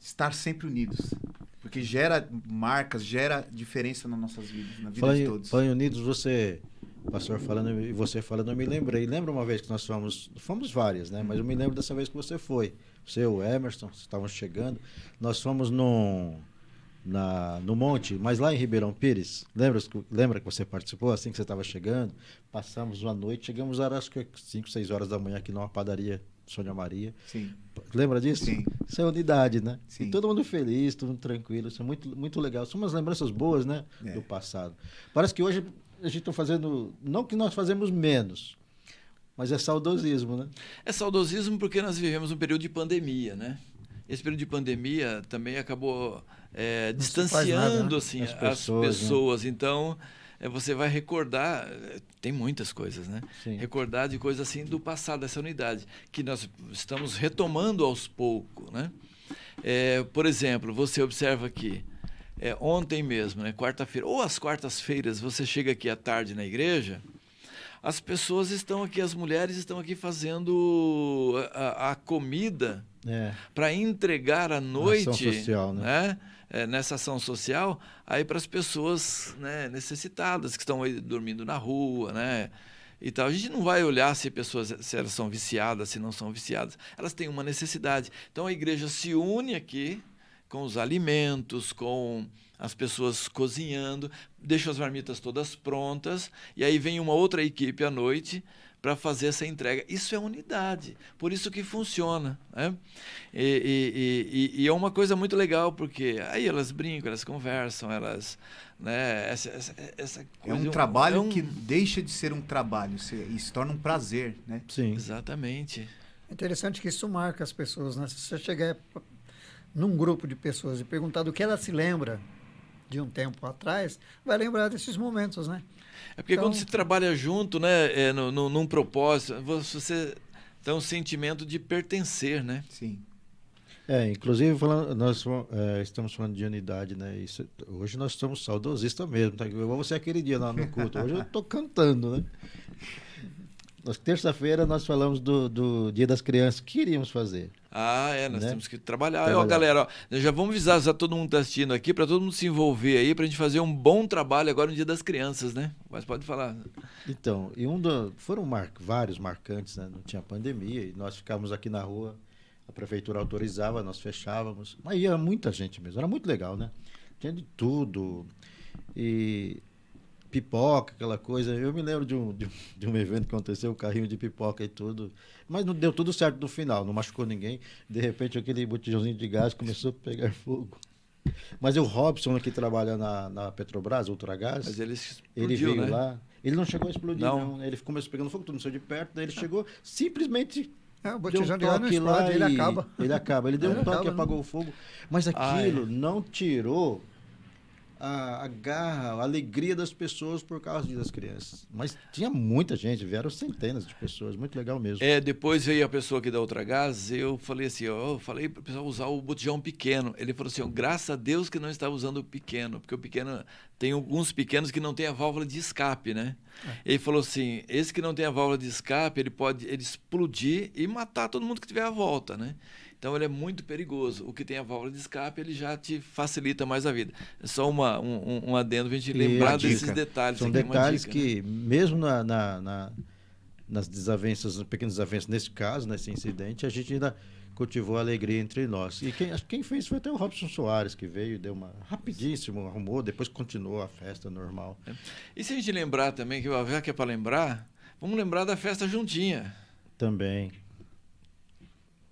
estar sempre unidos. Porque gera marcas, gera diferença nas nossas vidas, na vida Fala de em, todos. fala em unidos, você, pastor falando e você falando, eu me lembrei. Lembra uma vez que nós fomos várias, né? Mas eu me lembro dessa vez que você foi. Você, o Emerson, vocês estavam chegando. Nós fomos no monte, mas lá em Ribeirão Pires. Lembra que você participou assim que você estava chegando? Passamos uma noite, chegamos acho que 5, 6 horas da manhã aqui numa padaria Sônia Maria. Sim. Lembra disso? Sim. Isso é unidade, né? Sim. E todo mundo feliz, todo mundo tranquilo. Isso é muito, muito legal. São umas lembranças boas, né? É. Do passado. Parece que hoje a gente está fazendo. Não que nós fazemos menos, mas é saudosismo, né? É saudosismo porque nós vivemos um período de pandemia, né? Esse período de pandemia também acabou distanciando assim, As as pessoas, pessoas. Então, você vai recordar, tem muitas coisas, né? Sim. Recordar de coisas assim do passado, dessa unidade, que nós estamos retomando aos poucos, né? Por exemplo, você observa aqui, ontem mesmo, né, quarta-feira, ou às quartas-feiras, você chega aqui à tarde na igreja, as pessoas estão aqui, as mulheres estão aqui fazendo a comida para entregar à noite, ação social, né? Nessa ação social, aí para as pessoas, né, necessitadas, que estão aí dormindo na rua, né? E tal. A gente não vai olhar se elas são viciadas, se não são viciadas. Elas têm uma necessidade. Então a igreja se une aqui com os alimentos, com as pessoas cozinhando, deixa as marmitas todas prontas, e aí vem uma outra equipe à noite para fazer essa entrega. Isso é unidade, por isso que funciona, né? E é uma coisa muito legal, porque aí elas brincam, elas conversam, elas... Né, essa É um coisa, trabalho que deixa de ser um trabalho e se torna um prazer, né? Sim. Exatamente. É interessante que isso marca as pessoas, né? Se você chegar num grupo de pessoas e perguntar do que ela se lembra de um tempo atrás, vai lembrar desses momentos, né? É porque Então, quando se trabalha junto, né, num propósito, você tem um sentimento de pertencer, né? Sim. Inclusive, nós estamos falando de unidade, né? Hoje nós estamos saudosistas mesmo, tá? Igual você aquele dia lá no culto. Hoje eu estou cantando, né? Terça-feira nós falamos do Dia das Crianças. O que iríamos fazer? Nós né? temos que trabalhar. Ó, galera, já vamos avisar já todo mundo está assistindo aqui, para todo mundo se envolver aí, para a gente fazer um bom trabalho agora no Dia das Crianças, né? Mas pode falar. Então, foram vários marcantes, né? Não tinha pandemia e nós ficávamos aqui na rua, a prefeitura autorizava, nós fechávamos, mas ia muita gente mesmo, era muito legal, né? Tinha de tudo, e pipoca, aquela coisa. Eu me lembro de um evento que aconteceu, um carrinho de pipoca e tudo, mas não deu tudo certo no final, não machucou ninguém. De repente aquele botijãozinho de gás começou a pegar fogo. Mas o Robson, que trabalha na Petrobras, Ultragás, Mas ele ele veio, né? lá, ele não chegou a explodir não. Ele começou pegando fogo, tudo não saiu de perto, daí ele chegou, simplamente o botijão de deu gás não explode, ele acaba. Ele deu um toque e acaba, apagou o fogo. Mas aquilo não tirou a garra, a alegria das pessoas por causa das crianças. Mas tinha muita gente, vieram centenas de pessoas, muito legal mesmo. Depois veio a pessoa aqui da Ultragás, eu falei assim, eu falei para o pessoal usar o botijão pequeno. Ele falou assim, graças a Deus que não estava usando o pequeno, porque o pequeno, tem alguns pequenos que não tem a válvula de escape, né? Ele falou assim, esse que não tem a válvula de escape, ele pode explodir e matar todo mundo que tiver à volta, né? Então ele é muito perigoso. O que tem a válvula de escape, ele já te facilita mais a vida. É só um adendo para a gente lembrar desses detalhes. São aqui, detalhes dica, que, né? mesmo nas desavenças, nas pequenas desavenças, nesse caso, nesse incidente, a gente ainda cultivou a alegria entre nós. E quem fez foi até o Robson Soares, que veio, deu uma rapidíssimo, arrumou, depois continuou a festa normal. E se a gente lembrar também, já que é para lembrar, vamos lembrar da festa juntinha. Também.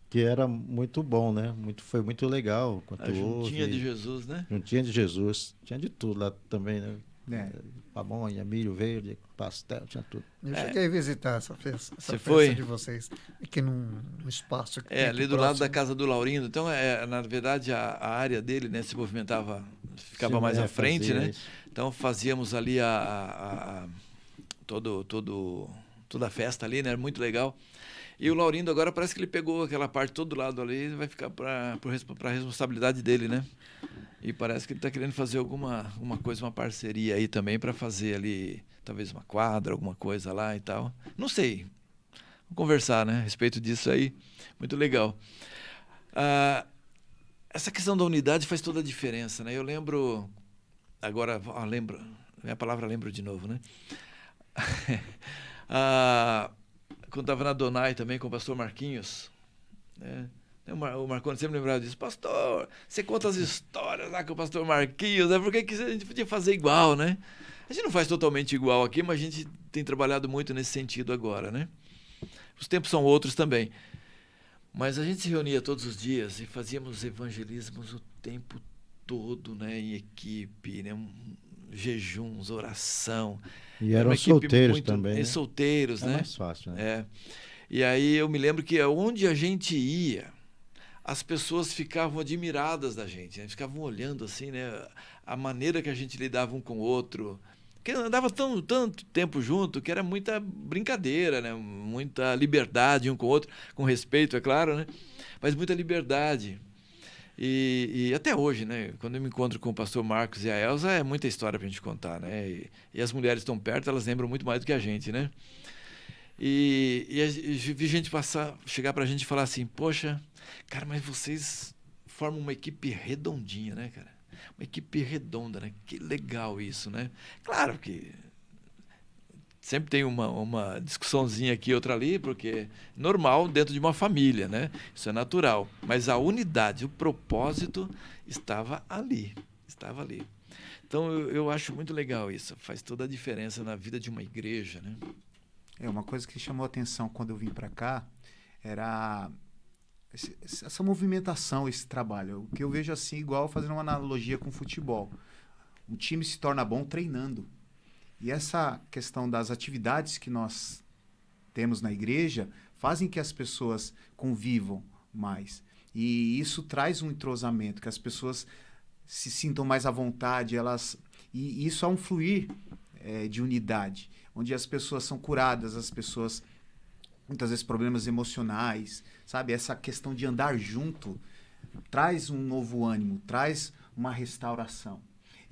Que era muito bom, né? Foi muito legal. A juntinha de Jesus, né? Juntinha de Jesus. Tinha de tudo lá também, né? Pamonha, milho verde, pastel, tinha tudo. Eu cheguei a visitar essa festa foi? de vocês, aqui num espaço que ali do lado da casa do Laurindo. Então, na verdade, a área dele, né, se movimentava, ficava mais à frente, né? Isso. Então, fazíamos ali toda a festa ali, né? Era muito legal. E o Laurindo agora parece que ele pegou aquela parte todo lado ali e vai ficar para a responsabilidade dele, né? E parece que ele está querendo fazer alguma coisa, uma parceria aí também para fazer ali, talvez uma quadra, alguma coisa lá e tal. Não sei. Vamos conversar, né? A respeito disso aí. Muito legal. essa questão da unidade faz toda a diferença, né? Eu lembro, agora, minha palavra lembro de novo, né? Quando estava na Donai também com o pastor Marquinhos, né? O Marconi sempre lembrava disso. Pastor, você conta as histórias lá com o pastor Marquinhos, né? Por que a gente podia fazer igual, né? A gente não faz totalmente igual aqui, mas a gente tem trabalhado muito nesse sentido agora, né? Os tempos são outros também. Mas a gente se reunia todos os dias e fazíamos evangelismos o tempo todo, né? Em equipe, né? Jejuns, oração. E eram solteiros também, né? Solteiros, né? É mais fácil, né? É. E aí eu me lembro que onde a gente ia, as pessoas ficavam admiradas da gente, né? Ficavam olhando assim, né? A maneira que a gente lidava um com o outro. Porque andava tanto tempo junto que era muita brincadeira, né? Muita liberdade um com o outro, com respeito, é claro, né? Mas muita liberdade. E até hoje, né? Quando eu me encontro com o pastor Marcos e a Elza, é muita história pra gente contar, né? E as mulheres estão perto, elas lembram muito mais do que a gente, né? E vi gente chegar pra gente e falar assim, poxa, cara, mas vocês formam uma equipe redondinha, né, cara? Uma equipe redonda, né? Que legal isso, né? Claro que sempre tem uma discussãozinha aqui, outra ali, porque normal dentro de uma família, né? Isso é natural. Mas a unidade, o propósito estava ali. Estava ali. Então eu acho muito legal isso. Faz toda a diferença na vida de uma igreja, né? Uma coisa que chamou a atenção quando eu vim para cá era essa movimentação, esse trabalho. O que eu vejo assim, igual fazendo uma analogia com futebol. Um time se torna bom treinando. E essa questão das atividades que nós temos na igreja fazem que as pessoas convivam mais. E isso traz um entrosamento, que as pessoas se sintam mais à vontade, e isso é um fluir de unidade, onde as pessoas são curadas, as pessoas, muitas vezes, problemas emocionais, sabe? Essa questão de andar junto traz um novo ânimo, traz uma restauração.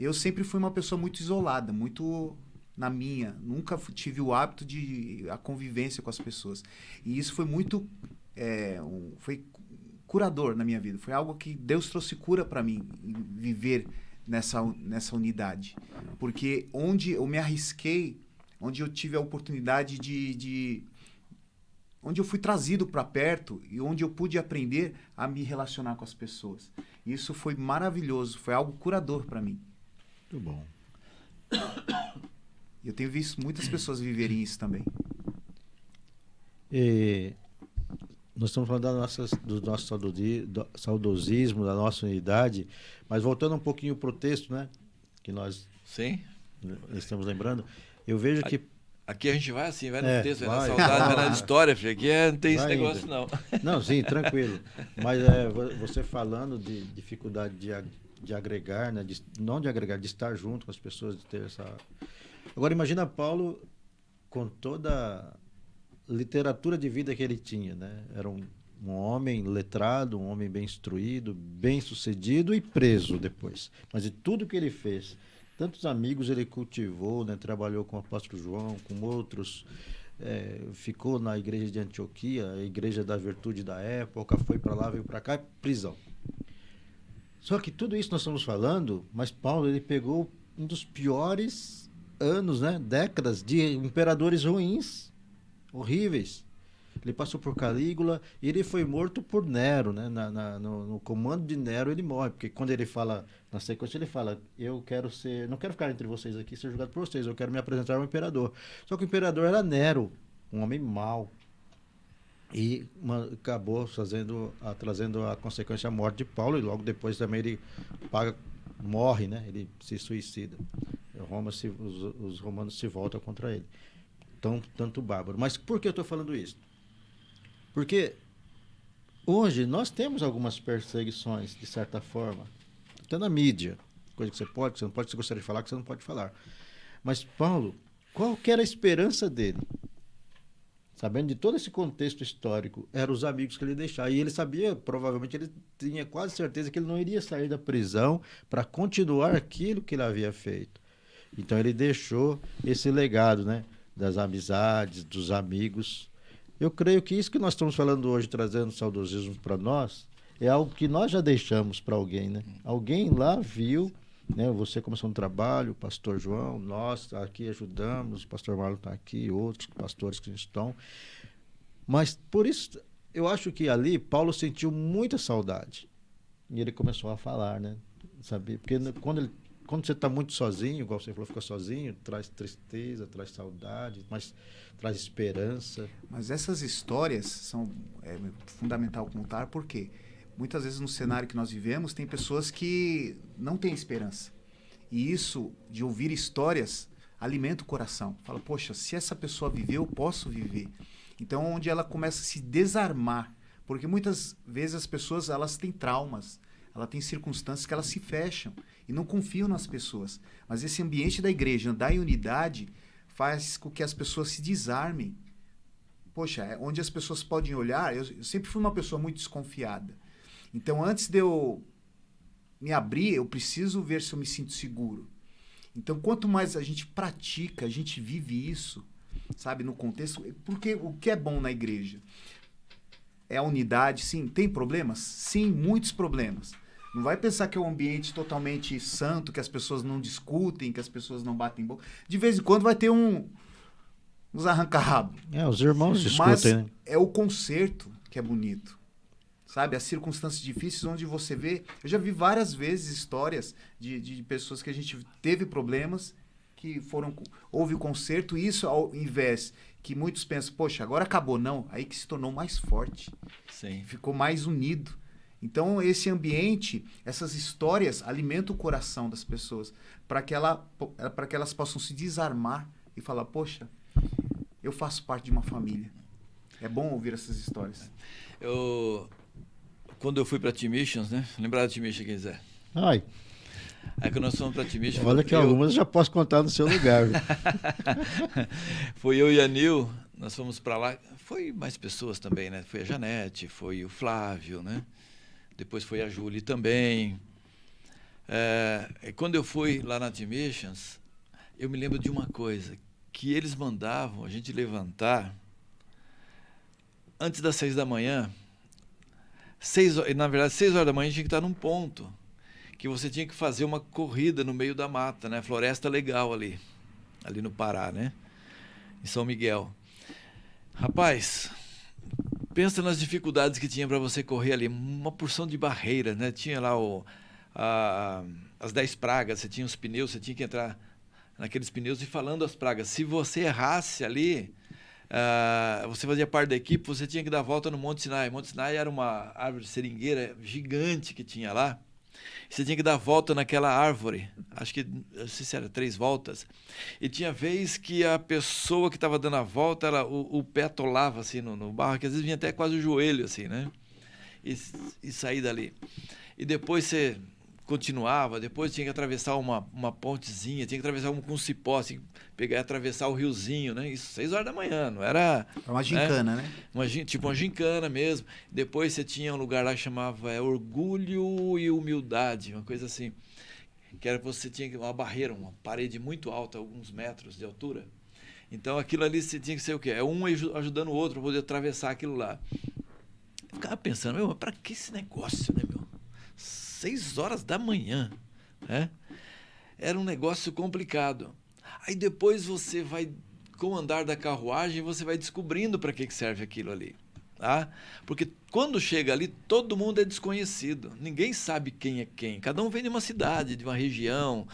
Eu sempre fui uma pessoa muito isolada, muito na minha, nunca tive o hábito de a convivência com as pessoas. E isso foi muito, foi curador na minha vida. Foi algo que Deus trouxe cura para mim, viver nessa unidade. Porque onde eu me arrisquei, onde eu tive a oportunidade onde eu fui trazido para perto e onde eu pude aprender a me relacionar com as pessoas. Isso foi maravilhoso, foi algo curador para mim. Muito bom. Eu tenho visto muitas pessoas viverem isso também. E nós estamos falando do nosso saudosismo, da nossa unidade, mas voltando um pouquinho para o texto, né? Que nós Sim. Estamos lembrando, eu vejo que... Aqui a gente vai assim, vai no texto, vai na vai, saudade, vai na história, filho. Aqui não tem esse negócio, indo. não. Não, sim, tranquilo. Mas você falando de dificuldade de agregar, né? Não de agregar, de estar junto com as pessoas, de ter essa... Agora imagina Paulo com toda a literatura de vida que ele tinha, né? Era um homem letrado, um homem bem instruído, bem sucedido e preso depois. Mas de tudo que ele fez, tantos amigos ele cultivou, né? Trabalhou com o apóstolo João, com outros, ficou na igreja de Antioquia, a igreja da virtude da época, foi para lá, veio para cá, prisão. Só que tudo isso nós estamos falando, mas Paulo ele pegou um dos piores anos, né? Décadas de imperadores ruins, horríveis. Ele passou por Calígula e ele foi morto por Nero, né? No comando de Nero ele morre, porque quando ele fala, na sequência ele fala, não quero ficar entre vocês aqui, ser julgado por vocês, eu quero me apresentar ao imperador. Só que o imperador era Nero, um homem mau. E acabou trazendo a consequência a morte de Paulo, e logo depois também ele morre, né? Ele se suicida. Os romanos se voltam contra ele. Tanto bárbaro. Mas por que eu estou falando isso? Porque hoje nós temos algumas perseguições, de certa forma, até na mídia. Coisa que você pode, que você não pode, que você gostaria de falar, que você não pode falar. Mas Paulo, qual que era a esperança dele? Sabendo de todo esse contexto histórico, eram os amigos que ele deixava. E ele sabia, provavelmente, ele tinha quase certeza que ele não iria sair da prisão para continuar aquilo que ele havia feito. Então ele deixou esse legado, né? Das amizades, dos amigos. Eu creio que isso que nós estamos falando hoje, trazendo saudosismo para nós, é algo que nós já deixamos para alguém, né? Alguém lá viu, né? Você começou um trabalho, o pastor João, nós aqui ajudamos, o pastor Marlon está aqui, outros pastores que estão. Mas por isso, eu acho que ali Paulo sentiu muita saudade. E ele começou a falar, né? Sabe? Porque quando você está muito sozinho, igual você falou, fica sozinho, traz tristeza, traz saudade, mas traz esperança. Mas essas histórias são fundamental contar, porque muitas vezes no cenário que nós vivemos tem pessoas que não têm esperança. E isso, de ouvir histórias, alimenta o coração. Fala, poxa, se essa pessoa viveu, eu posso viver. Então, onde ela começa a se desarmar, porque muitas vezes as pessoas elas têm traumas, elas têm circunstâncias que elas se fecham e não confiam nas pessoas. Mas esse ambiente da igreja, andar em unidade, faz com que as pessoas se desarmem. Poxa, onde as pessoas podem olhar, eu sempre fui uma pessoa muito desconfiada. Então, antes de eu me abrir, eu preciso ver se eu me sinto seguro. Então, quanto mais a gente pratica, a gente vive isso, sabe, no contexto, porque o que é bom na igreja é a unidade, sim. Tem problemas? Sim, muitos problemas. Não vai pensar que é um ambiente totalmente santo, que as pessoas não discutem, que as pessoas não batem boca. De vez em quando vai ter uns arranca-rabo. Os irmãos discutem, mas né? é o conserto que é bonito. Sabe, as circunstâncias difíceis onde você vê... Eu já vi várias vezes histórias de pessoas que a gente teve problemas, que houve o conserto, e isso ao invés que muitos pensam, poxa, agora acabou, não. Aí que se tornou mais forte. Sim. Ficou mais unido. Então, esse ambiente, essas histórias alimentam o coração das pessoas para que elas possam se desarmar e falar, poxa, eu faço parte de uma família. É bom ouvir essas histórias. Quando eu fui para Team Missions, né? Lembrar da Team Missions, quem quiser. Ai, Aí quando nós fomos para Team Missions... olha que algumas eu já posso contar no seu lugar. Viu? Foi eu e a Nil, nós fomos para lá. Foi mais pessoas também, né? Foi a Janete, foi o Flávio, né? Depois foi a Júlia também. Quando eu fui lá na Team Missions, eu me lembro de uma coisa, que eles mandavam a gente levantar antes das 6 da manhã. Na verdade, 6 horas da manhã a gente tinha que estar num ponto que você tinha que fazer uma corrida no meio da mata, né? Floresta legal ali no Pará, né? Em São Miguel. Rapaz, pensa nas dificuldades que tinha para você correr ali, uma porção de barreiras, né? Tinha lá as 10 pragas, você tinha os pneus, você tinha que entrar naqueles pneus e falando as pragas. Se você errasse ali, você fazia parte da equipe, você tinha que dar a volta no Monte Sinai. Monte Sinai era uma árvore seringueira gigante que tinha lá. Você tinha que dar a volta naquela árvore, não sei se era 3 voltas, e tinha vez que a pessoa que estava dando a volta, o pé atolava assim no barro, que às vezes vinha até quase o joelho, assim, né? E sair dali. E depois você continuava, depois tinha que atravessar uma pontezinha, tinha que atravessar com um cipó, assim, pegar e atravessar o riozinho, né? Isso 6 horas da manhã, não era... Uma gincana, né? Tipo uma gincana mesmo. Depois você tinha um lugar lá que chamava Orgulho e Humildade, uma coisa assim. Que era que você tinha uma barreira, uma parede muito alta, alguns metros de altura. Então aquilo ali você tinha que ser o quê? É um ajudando o outro para poder atravessar aquilo lá. Eu ficava pensando, mas para que esse negócio, né, meu? 6 horas da manhã, né? Era um negócio complicado. Aí depois você vai, com o andar da carruagem, você vai descobrindo para que serve aquilo ali. Tá? Porque quando chega ali, todo mundo é desconhecido. Ninguém sabe quem é quem. Cada um vem de uma cidade, de uma região.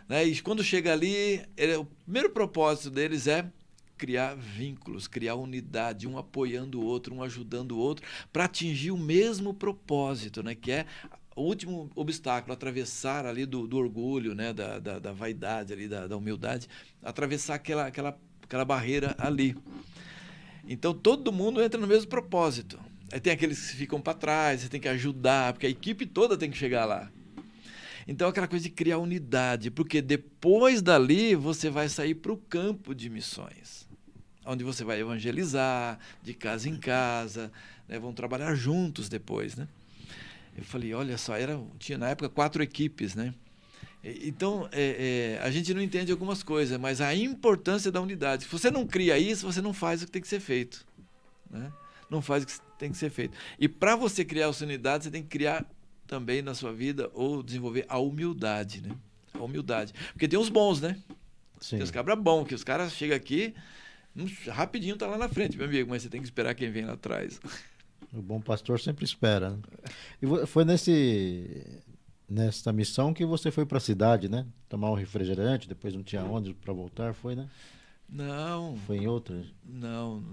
Né? E quando chega ali, o primeiro propósito deles é criar vínculos, criar unidade, um apoiando o outro, um ajudando o outro, para atingir o mesmo propósito, né? Que é o último obstáculo, atravessar ali do orgulho, né? da vaidade, ali, da humildade, atravessar aquela barreira ali. Então, todo mundo entra no mesmo propósito. Aí tem aqueles que ficam para trás, você tem que ajudar, porque a equipe toda tem que chegar lá. Então, aquela coisa de criar unidade, porque depois dali você vai sair para o campo de missões, onde você vai evangelizar, de casa em casa, né? Vão trabalhar juntos depois, né? Eu falei, olha só, tinha na época 4 equipes, né? Então, a gente não entende algumas coisas, mas a importância da unidade. Se você não cria isso, você não faz o que tem que ser feito, né? não faz o que tem que ser feito. E para você criar a sua unidade, você tem que criar também na sua vida ou desenvolver a humildade, né? A humildade. Porque tem os bons, né? Sim. Tem os cabras bons, que os caras chegam aqui, rapidinho tá lá na frente, meu amigo, mas você tem que esperar quem vem lá atrás. O bom pastor sempre espera, né? E foi nessa missão que você foi para a cidade, né? Tomar um refrigerante, depois não tinha ônibus para voltar, foi, né? Não, Foi em outra? não.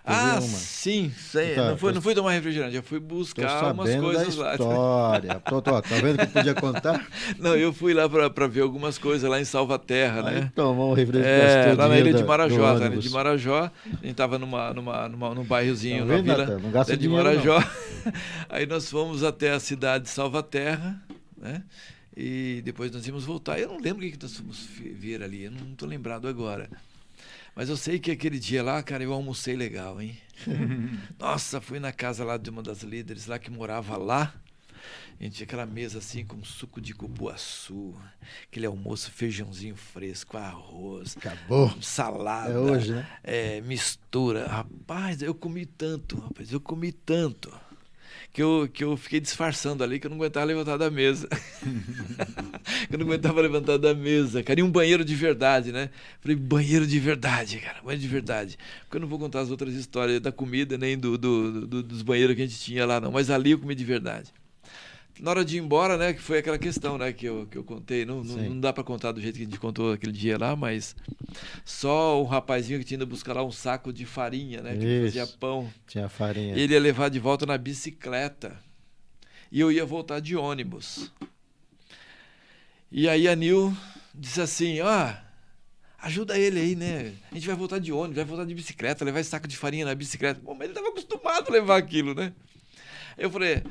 Teve Ah, uma. sim, sei. Tá, não fui tomar refrigerante, eu fui Tô buscar umas sabendo da coisas lá. história. Tá vendo que eu podia contar? Não, eu fui lá para ver algumas coisas lá em Salvaterra, Aí né? tomou um refrigerante Lá na ilha de do Marajó, na ilha ônibus. de Marajó, a gente tava num bairrozinho, Tá numa vendo, vila Natan? Não gasta da de dinheiro, Marajó. Aí nós fomos até a cidade de Salvaterra, né? E depois nós íamos voltar. Eu não lembro o que nós fomos ver ali, eu não estou lembrado agora. Mas eu sei que aquele dia lá, cara, eu almocei legal, hein? Nossa, fui na casa lá de uma das líderes lá que morava lá. A gente tinha aquela mesa assim com suco de cupuaçu, aquele almoço, feijãozinho fresco, arroz, Acabou. salada, É hoje, né? mistura. Rapaz, eu comi tanto, que eu fiquei disfarçando ali, que eu não aguentava levantar da mesa. Que eu não aguentava levantar da mesa, cara. E um banheiro de verdade, né? Falei, banheiro de verdade, cara, banheiro de verdade. Porque eu não vou contar as outras histórias da comida, nem dos banheiros que a gente tinha lá, não. Mas ali eu comi de verdade. Na hora de ir embora, né, que foi aquela questão, né, que eu contei, não dá para contar do jeito que a gente contou aquele dia lá, mas só o rapazinho que tinha ido buscar lá um saco de farinha, né, que ele fazia pão, Tinha farinha. ele ia levar de volta na bicicleta e eu ia voltar de ônibus. E aí a Nil disse assim, ajuda ele aí, né, a gente vai voltar de ônibus, vai voltar de bicicleta, levar esse saco de farinha na bicicleta. Bom, mas ele estava acostumado a levar aquilo, né. Eu falei...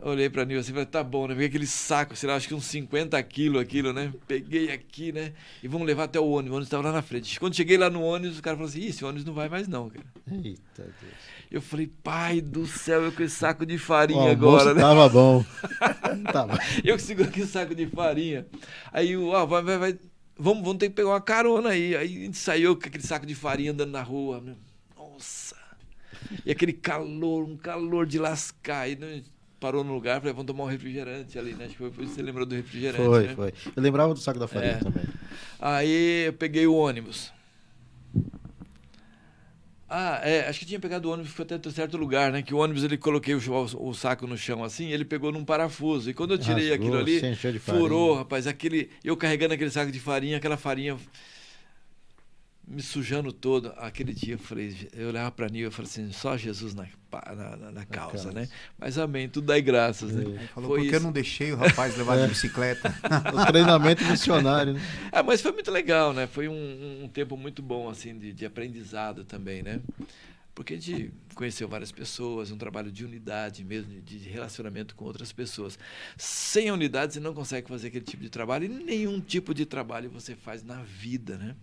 Olhei pra Nil assim e falei, tá bom, né? Peguei aquele saco, sei lá, acho que uns 50 quilos aquilo, né? Peguei aqui, né? E vamos levar até o ônibus estava lá na frente. Quando cheguei lá no ônibus, o cara falou assim, esse ônibus não vai mais não, cara. Eita Deus. Eu falei, pai do céu, eu com esse saco de farinha O agora, né? tava bom. Tava. Eu que seguro aquele saco de farinha. Aí, vamos ter que pegar uma carona aí. Aí a gente saiu com aquele saco de farinha andando na rua. Nossa! E aquele calor, um calor de lascar. Aí, né? Parou no lugar, falei, vamos tomar um refrigerante ali, né? Acho que foi por isso que você lembrou do refrigerante, né? Foi. Eu lembrava do saco da farinha também. Aí eu peguei o ônibus. Acho que tinha pegado o ônibus, foi até certo lugar, né? Que o ônibus, ele coloquei o saco no chão assim, ele pegou num parafuso. E quando eu tirei aquilo ali, furou, rapaz, eu carregando aquele saco de farinha, aquela farinha me sujando todo. Aquele dia eu olhava para Nil e falei assim, só Jesus na causa, né? Mas amém, tudo dai graças, né? Ele falou, por que eu não deixei o rapaz levar de bicicleta? O treinamento missionário, né? Mas foi muito legal, né? Foi um tempo muito bom, assim, de aprendizado também, né? Porque a gente conheceu várias pessoas, um trabalho de unidade mesmo, de relacionamento com outras pessoas. Sem a unidade, você não consegue fazer aquele tipo de trabalho, e nenhum tipo de trabalho você faz na vida, né?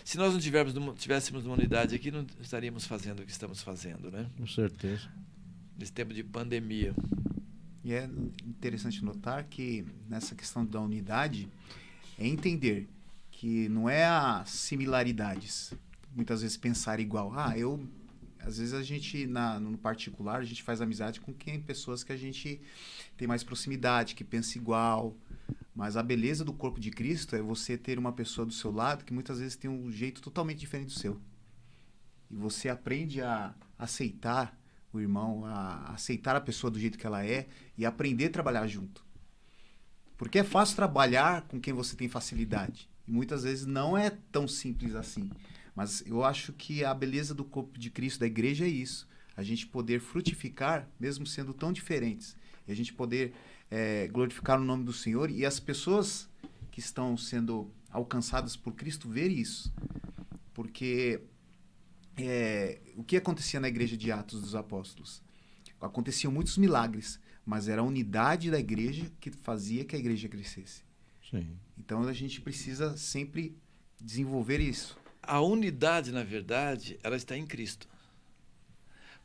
Se nós não tivéssemos uma unidade aqui, não estaríamos fazendo o que estamos fazendo, né? Com certeza. Nesse tempo de pandemia. E é interessante notar que nessa questão da unidade é entender que não é as similaridades. Muitas vezes pensar igual. Às vezes a gente, no particular, a gente faz amizade com pessoas que a gente tem mais proximidade, que pensa igual. Mas a beleza do corpo de Cristo é você ter uma pessoa do seu lado que muitas vezes tem um jeito totalmente diferente do seu. E você aprende a aceitar o irmão, a aceitar a pessoa do jeito que ela é e aprender a trabalhar junto. Porque é fácil trabalhar com quem você tem facilidade. E muitas vezes não é tão simples assim. Mas eu acho que a beleza do corpo de Cristo, da igreja, é isso. A gente poder frutificar, mesmo sendo tão diferentes. E a gente poder glorificar o nome do Senhor e as pessoas que estão sendo alcançadas por Cristo ver isso. Porque o que acontecia na igreja de Atos dos Apóstolos? Aconteciam muitos milagres, mas era a unidade da igreja que fazia que a igreja crescesse. Sim. Então a gente precisa sempre desenvolver isso. A unidade, na verdade, ela está em Cristo.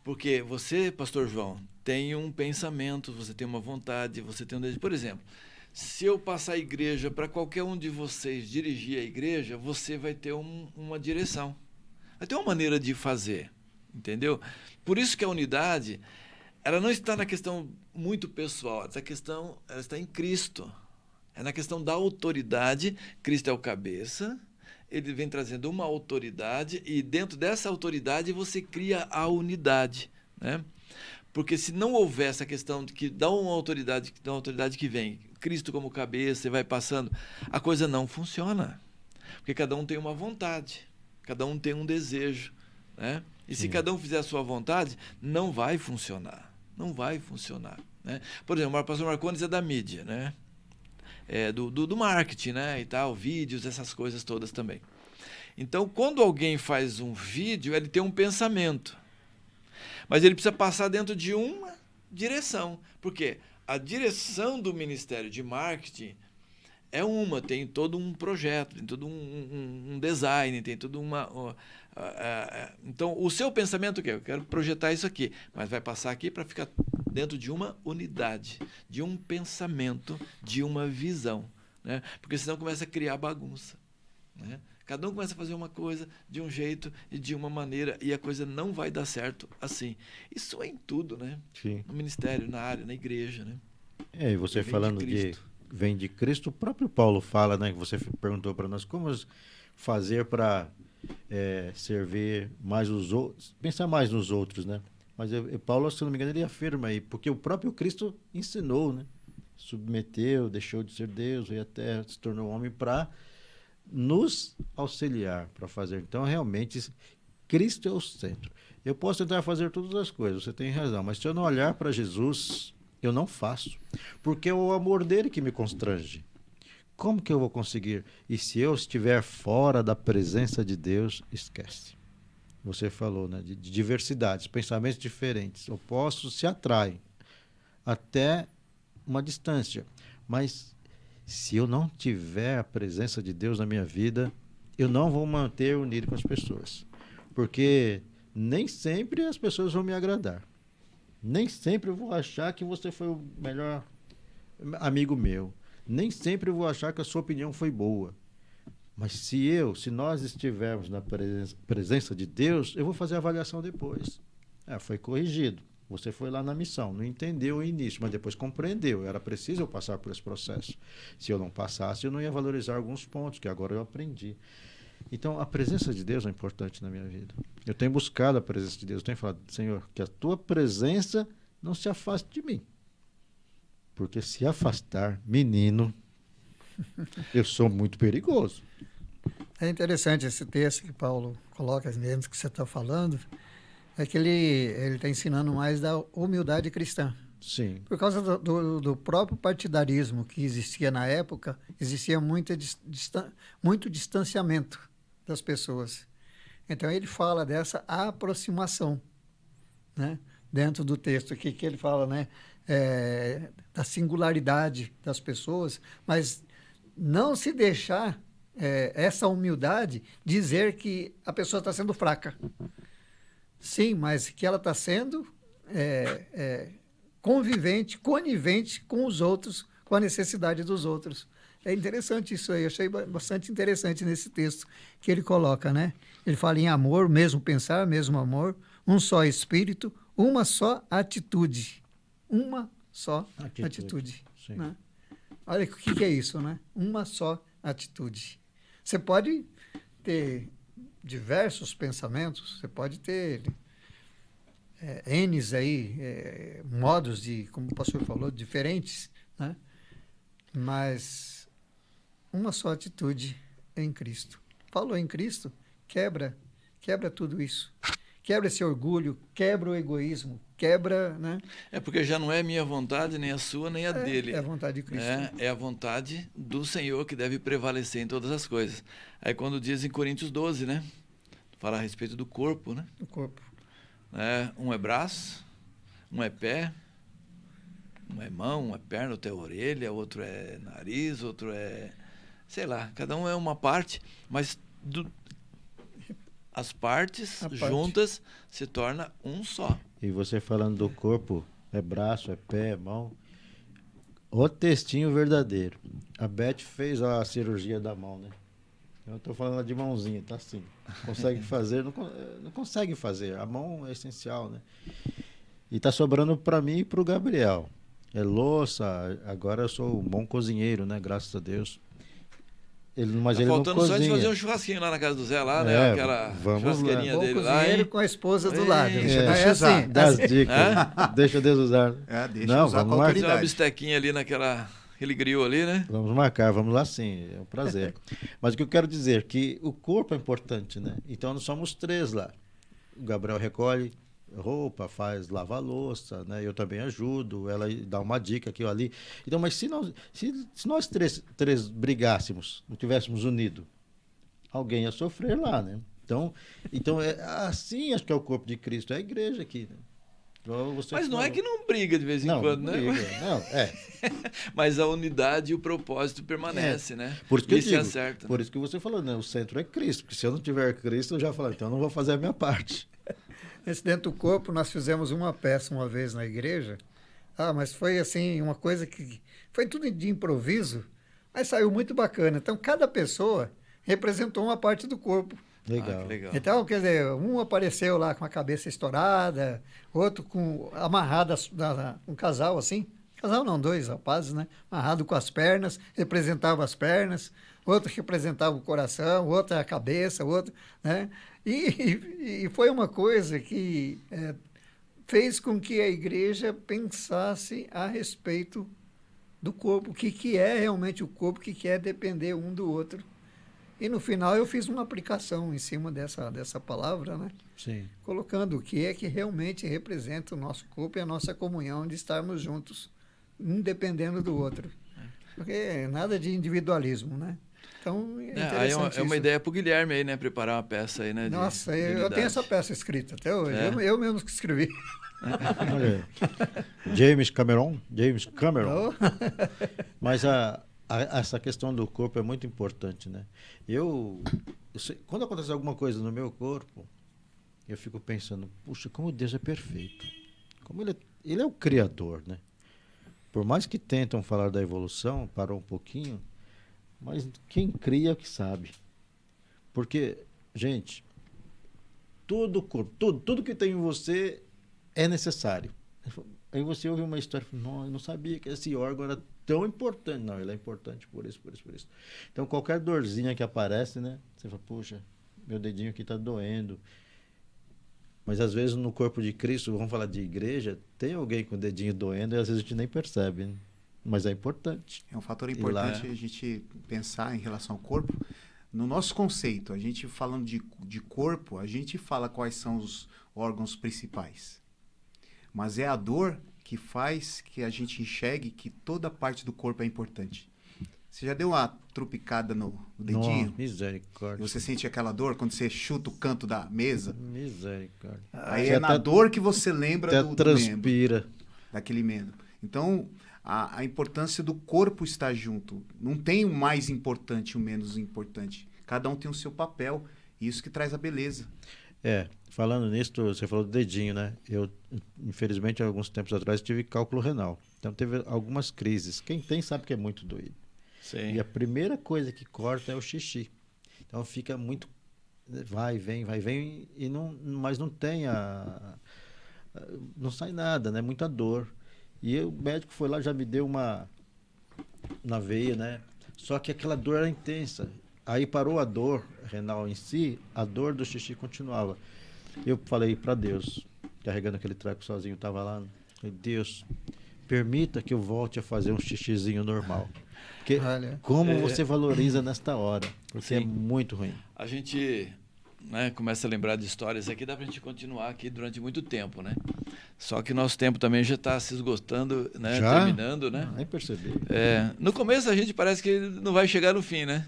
Porque você, pastor João, tem um pensamento, você tem uma vontade, você tem um desejo. Por exemplo, se eu passar a igreja para qualquer um de vocês dirigir a igreja, você vai ter uma direção. Vai ter uma maneira de fazer. entendeu? Por isso que a unidade, ela não está na questão muito pessoal, ela está em Cristo. É na questão da autoridade. Cristo é o cabeça, ele vem trazendo uma autoridade e dentro dessa autoridade você cria a unidade, né? Porque se não houver essa questão de que dá uma autoridade que vem, Cristo como cabeça e vai passando, a coisa não funciona. Porque cada um tem uma vontade, cada um tem um desejo, né? E se cada um fizer a sua vontade, não vai funcionar. Não vai funcionar, né? Por exemplo, o pastor Marcones é da mídia, né? Do marketing, né? E tal, vídeos, essas coisas todas também. Então, quando alguém faz um vídeo, ele tem um pensamento. Mas ele precisa passar dentro de uma direção. Por quê? A direção do Ministério de Marketing tem todo um projeto, tem todo um design, tem toda uma... então, o seu pensamento é o quê? Eu quero projetar isso aqui, mas vai passar aqui para ficar dentro de uma unidade, de um pensamento, de uma visão, né? Porque senão começa a criar bagunça, né? Cada um começa a fazer uma coisa de um jeito e de uma maneira e a coisa não vai dar certo assim. Isso é em tudo, né? Sim. No ministério, na área, na igreja, né? E você falando vem de Cristo, o próprio Paulo fala, né? Que você perguntou para nós como fazer para servir mais os outros, pensar mais nos outros, né? Mas Paulo, se não me engano, ele afirma aí, porque o próprio Cristo ensinou, né? Submeteu, deixou de ser Deus e até se tornou homem para nos auxiliar para fazer. Então, realmente, Cristo é o centro. Eu posso tentar fazer todas as coisas, você tem razão, mas se eu não olhar para Jesus, eu não faço. Porque é o amor dele que me constrange. Como que eu vou conseguir? E se eu estiver fora da presença de Deus, esquece. Você falou, né, de diversidades, pensamentos diferentes, opostos se atraem até uma distância. Mas se eu não tiver a presença de Deus na minha vida, eu não vou manter unido com as pessoas. Porque nem sempre as pessoas vão me agradar. Nem sempre eu vou achar que você foi o melhor amigo meu. Nem sempre eu vou achar que a sua opinião foi boa. Mas se nós estivermos na presença de Deus, eu vou fazer a avaliação depois. Foi corrigido. Você foi lá na missão, não entendeu o início, mas depois compreendeu. Era preciso eu passar por esse processo. Se eu não passasse, eu não ia valorizar alguns pontos, que agora eu aprendi. Então, a presença de Deus é importante na minha vida. Eu tenho buscado a presença de Deus. Eu tenho falado, Senhor, que a tua presença não se afaste de mim. Porque se afastar, menino, eu sou muito perigoso. É interessante esse texto que Paulo coloca dentro que você está falando. É que ele está ensinando mais da humildade cristã. Sim. Por causa do próprio partidarismo que existia na época, existia muito distanciamento das pessoas. Então, ele fala dessa aproximação, né? Dentro do texto aqui, que ele fala, né? Da singularidade das pessoas, mas não se deixar essa humildade dizer que a pessoa está sendo fraca. Sim, mas que ela está sendo conivente com os outros, com a necessidade dos outros. É interessante isso aí, eu achei bastante interessante nesse texto que ele coloca, né? Ele fala em amor, mesmo pensar, mesmo amor, um só espírito, uma só atitude. Uma só atitude. Né? Olha o que é isso, né? Uma só atitude. Você pode ter diversos pensamentos, você pode ter N's aí, modos de, como o pastor falou, diferentes, né? Mas uma só atitude em Cristo. Falou em Cristo, quebra tudo isso. Quebra esse orgulho, quebra o egoísmo, quebra, né? Porque já não é minha vontade, nem a sua, nem a dele. É a vontade de Cristo. É a vontade do Senhor que deve prevalecer em todas as coisas. Aí quando diz em Coríntios 12, né? Fala a respeito do corpo, né? O corpo. Um é braço, um é pé, um é mão, um é perna, outro é orelha, outro é nariz, outro é... Sei lá, cada um é uma parte, mas as partes juntas se torna um só. E você falando do corpo, é braço, é pé, é mão. O textinho verdadeiro. A Beth fez a cirurgia da mão, né? Eu estou falando de mãozinha, tá assim. Consegue fazer, não consegue fazer. A mão é essencial, né? E tá sobrando para mim e para o Gabriel. É louça, agora eu sou um bom cozinheiro, né? Graças a Deus. Mas Tá ele não faltando só de fazer cozinha. um churrasquinho lá na casa do Zé, lá, né? Aquela vamos lá. churrasqueirinha Bom dele lá, cozinheiro hein? com a esposa do lado. Deixa É Deus usar. assim, Das assim. dicas. Deixa Deus usar. Deixa Não, usar com vamos lá. Fazer uma autoridade. bistequinha ali aquele grill ali, né? Vamos marcar, vamos lá sim, é um prazer. Mas o que eu quero dizer é que o corpo é importante, né? Então nós somos 3 lá. O Gabriel recolhe roupa, lava a louça, né? Eu também ajudo, ela dá uma dica aqui ou ali. Então, mas se nós três brigássemos, não tivéssemos unido, alguém ia sofrer lá, né? Então é assim, acho que é o corpo de Cristo, é a igreja aqui, né? Mas não é que não briga de vez em quando, né? Não, Mas a unidade e o propósito permanece, né? Por isso que eu Isso digo, acerta. por isso que você falou, né? O centro é Cristo, porque se eu não tiver Cristo, eu já falo, então eu não vou fazer a minha parte. Esse dentro do corpo, nós fizemos uma peça uma vez na igreja. Mas foi assim, uma coisa que foi tudo de improviso, mas saiu muito bacana. Então, cada pessoa representou uma parte do corpo. Legal. Que legal. Então, quer dizer, um apareceu lá com a cabeça estourada, outro amarrado, um casal assim. Casal não, 2 rapazes, né? Amarrado com as pernas, representava as pernas, outro representava o coração, outro a cabeça, outro, né? E foi uma coisa que fez com que a igreja pensasse a respeito do corpo, o que é realmente o corpo, o que é depender um do outro. E no final eu fiz uma aplicação em cima dessa palavra, né? Sim. Colocando o que é que realmente representa o nosso corpo e a nossa comunhão de estarmos juntos, um dependendo do outro. Porque nada de individualismo, né? Então, Aí é uma ideia para o Guilherme aí, né? Preparar uma peça aí, né? Nossa, de eu unidade. tenho essa peça escrita até hoje. Eu mesmo que escrevi. Olha aí. James Cameron. Mas essa questão do corpo é muito importante, né? Quando acontece alguma coisa no meu corpo, eu fico pensando, puxa, como Deus é perfeito. Como ele é o Criador, né? Por mais que tentam falar da evolução, parou um pouquinho, mas quem cria é o que sabe. Porque, gente, todo o corpo, tudo que tem em você é necessário. Aí você ouve uma história e fala, não, eu não sabia que esse órgão era tão importante. Não, ele é importante por isso. Então, qualquer dorzinha que aparece, né? Você fala, puxa, meu dedinho aqui está doendo. Mas, às vezes, no corpo de Cristo, vamos falar de igreja, tem alguém com o dedinho doendo e, às vezes, a gente nem percebe, né? Mas é importante. É um fator importante a gente pensar em relação ao corpo. No nosso conceito, a gente falando de corpo, a gente fala quais são os órgãos principais. Mas é a dor que faz que a gente enxergue que toda parte do corpo é importante. Você já deu uma trupicada no dedinho? Misericórdia. E você sente aquela dor quando você chuta o canto da mesa? Misericórdia. Aí é na dor que você lembra do transpira. membro, daquele membro. Então, a importância do corpo estar junto. Não tem o mais importante e o menos importante. Cada um tem o seu papel. E isso que traz a beleza. Falando nisso, você falou do dedinho, né? Eu, infelizmente, há alguns tempos atrás, tive cálculo renal. Então, teve algumas crises. Quem tem sabe que é muito doído. Sim. E a primeira coisa que corta é o xixi. Então, fica muito... Vai, vem, e mas não tem não sai nada, né? Muita dor. E o médico foi lá, já me deu uma na veia, né? Só que aquela dor era intensa. Aí parou a dor renal em si, a dor do xixi continuava. Eu falei para Deus, carregando aquele treco sozinho, estava lá. Falei, Deus, permita que eu volte a fazer um xixizinho normal. Porque como você valoriza nesta hora, porque é muito ruim. A gente começa a lembrar de histórias aqui, dá pra gente continuar aqui durante muito tempo, né? Só que nosso tempo também já está se esgotando, né? Já? Terminando, né? Nem percebi. No começo a gente parece que não vai chegar no fim, né?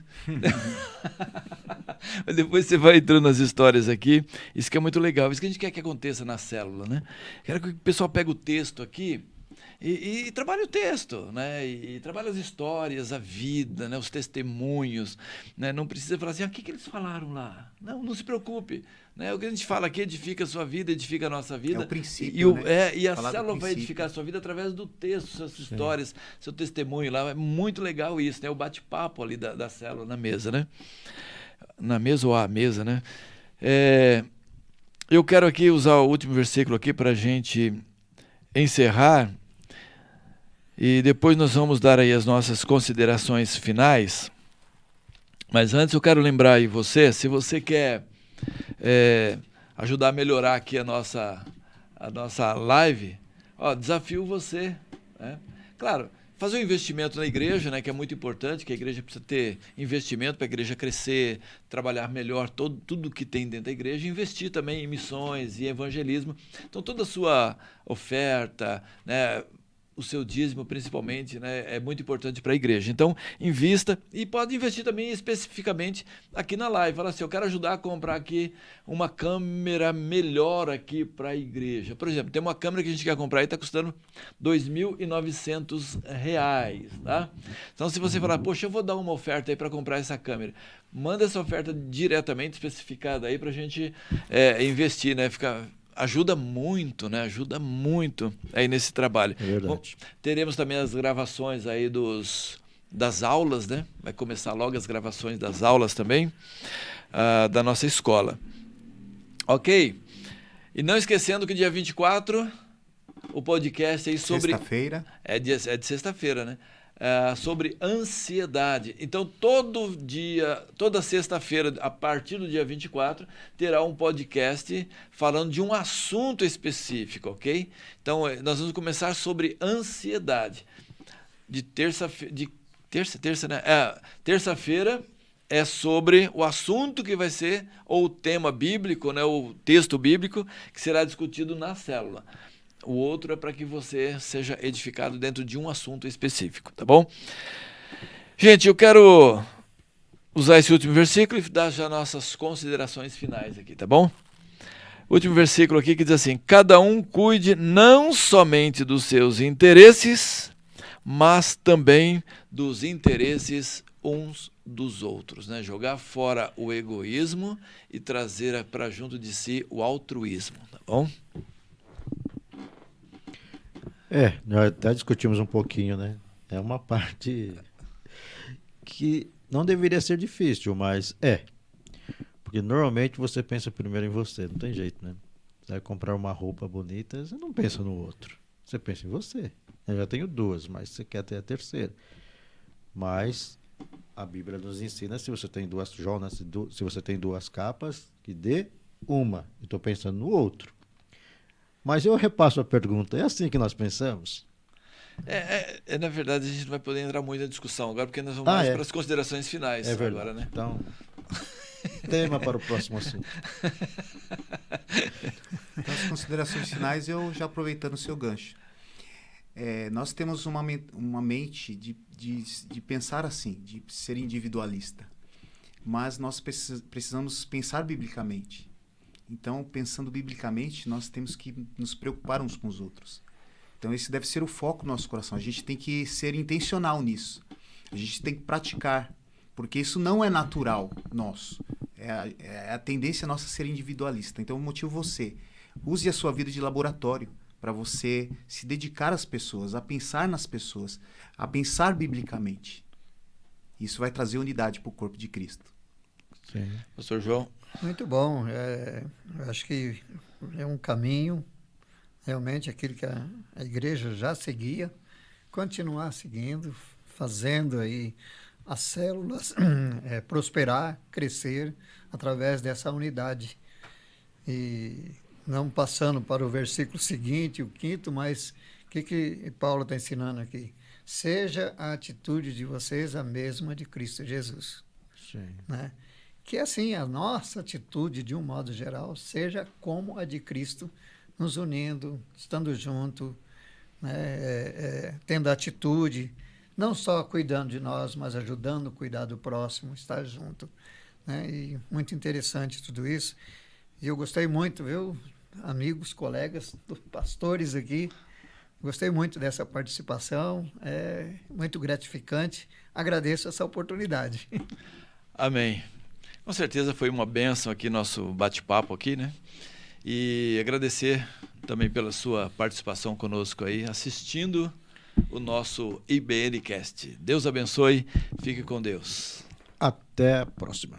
Mas depois você vai entrando nas histórias aqui, isso que é muito legal, isso que a gente quer que aconteça na célula, né? Quero que o pessoal pegue o texto aqui e trabalhe o texto, né? E trabalhe as histórias, a vida, né? Os testemunhos, né? Não precisa falar assim, o que eles falaram lá? Não se preocupe, né? O que a gente fala aqui edifica a sua vida, edifica a nossa vida. É o princípio, e a Falar célula vai edificar a sua vida através do texto, suas histórias, seu testemunho lá. É muito legal isso, né? O bate-papo ali da célula na mesa, né? na mesa ou à mesa, né? Eu quero aqui usar o último versículo aqui para a gente encerrar e depois nós vamos dar aí as nossas considerações finais. Mas antes eu quero lembrar aí você, se você quer ajudar a melhorar aqui a nossa live, desafio você, né? Claro, fazer um investimento na igreja, né, que é muito importante, que a igreja precisa ter investimento para a igreja crescer, trabalhar melhor tudo que tem dentro da igreja, investir também em missões e evangelismo. Então toda a sua oferta, né, o seu dízimo principalmente, né, é muito importante para a igreja. Então, invista e pode investir também especificamente aqui na live. Fala assim, eu quero ajudar a comprar aqui uma câmera melhor aqui para a igreja. Por exemplo, tem uma câmera que a gente quer comprar e está custando R$ 2.900, tá? Então, se você falar, poxa, eu vou dar uma oferta aí para comprar essa câmera, manda essa oferta diretamente especificada aí para a gente investir, né? Ajuda muito, né? Ajuda muito aí nesse trabalho. É verdade. Bom, teremos também as gravações aí das aulas, né? Vai começar logo as gravações das aulas também, da nossa escola. Ok? E não esquecendo que dia 24, o podcast aí sobre... Sexta-feira. É de sexta-feira, né? Sobre ansiedade. Então, toda sexta-feira, a partir do dia 24, terá um podcast falando de um assunto específico, ok? Então, nós vamos começar sobre ansiedade. Terça-feira é sobre o assunto que vai ser, ou o tema bíblico, né, o texto bíblico, que será discutido na célula. O outro é para que você seja edificado dentro de um assunto específico, tá bom? Gente, eu quero usar esse último versículo e dar já nossas considerações finais aqui, tá bom? Último versículo aqui que diz assim, cada um cuide não somente dos seus interesses, mas também dos interesses uns dos outros, né? Jogar fora o egoísmo e trazer para junto de si o altruísmo, tá bom? Nós até discutimos um pouquinho, né? É uma parte que não deveria ser difícil, mas Porque normalmente você pensa primeiro em você, não tem jeito, né? Você vai comprar uma roupa bonita, você não pensa no outro. Você pensa em você. Eu já tenho duas, mas você quer ter a terceira. Mas a Bíblia nos ensina, se você tem duas jonas, se você tem duas capas, que dê uma. Eu estou pensando no outro. Mas eu repasso a pergunta, é assim que nós pensamos? Na verdade, a gente não vai poder entrar muito na discussão agora, porque nós vamos mais para as considerações finais agora, né? Então, tema para o próximo assunto. Então, as considerações finais, eu já aproveitando o seu gancho. Nós temos uma mente de pensar assim, de ser individualista. Mas nós precisamos pensar biblicamente. Então, pensando biblicamente, nós temos que nos preocupar uns com os outros. Então, esse deve ser o foco do nosso coração. A gente tem que ser intencional nisso. A gente tem que praticar, porque isso não é natural nosso. É a tendência nossa a ser individualista. Então, eu motivo você. Use a sua vida de laboratório para você se dedicar às pessoas, a pensar nas pessoas, a pensar biblicamente. Isso vai trazer unidade para o corpo de Cristo. Sim. Pastor João? Muito bom. Eu acho que é um caminho, realmente, aquilo que a igreja já seguia, continuar seguindo, fazendo aí as células prosperar, crescer através dessa unidade. E não passando para o versículo seguinte, o 5º, mas o que Paulo está ensinando aqui? Seja a atitude de vocês a mesma de Cristo Jesus. Sim. Né? Que assim, a nossa atitude, de um modo geral, seja como a de Cristo, nos unindo, estando junto, né? Tendo atitude, não só cuidando de nós, mas ajudando a cuidar do próximo, estar junto. Né? E muito interessante tudo isso. E eu gostei muito, viu, amigos, colegas, pastores aqui, gostei muito dessa participação, é muito gratificante, agradeço essa oportunidade. Amém. Com certeza foi uma bênção aqui nosso bate-papo aqui, né? E agradecer também pela sua participação conosco aí, assistindo o nosso IBNcast. Deus abençoe, fique com Deus. Até a próxima.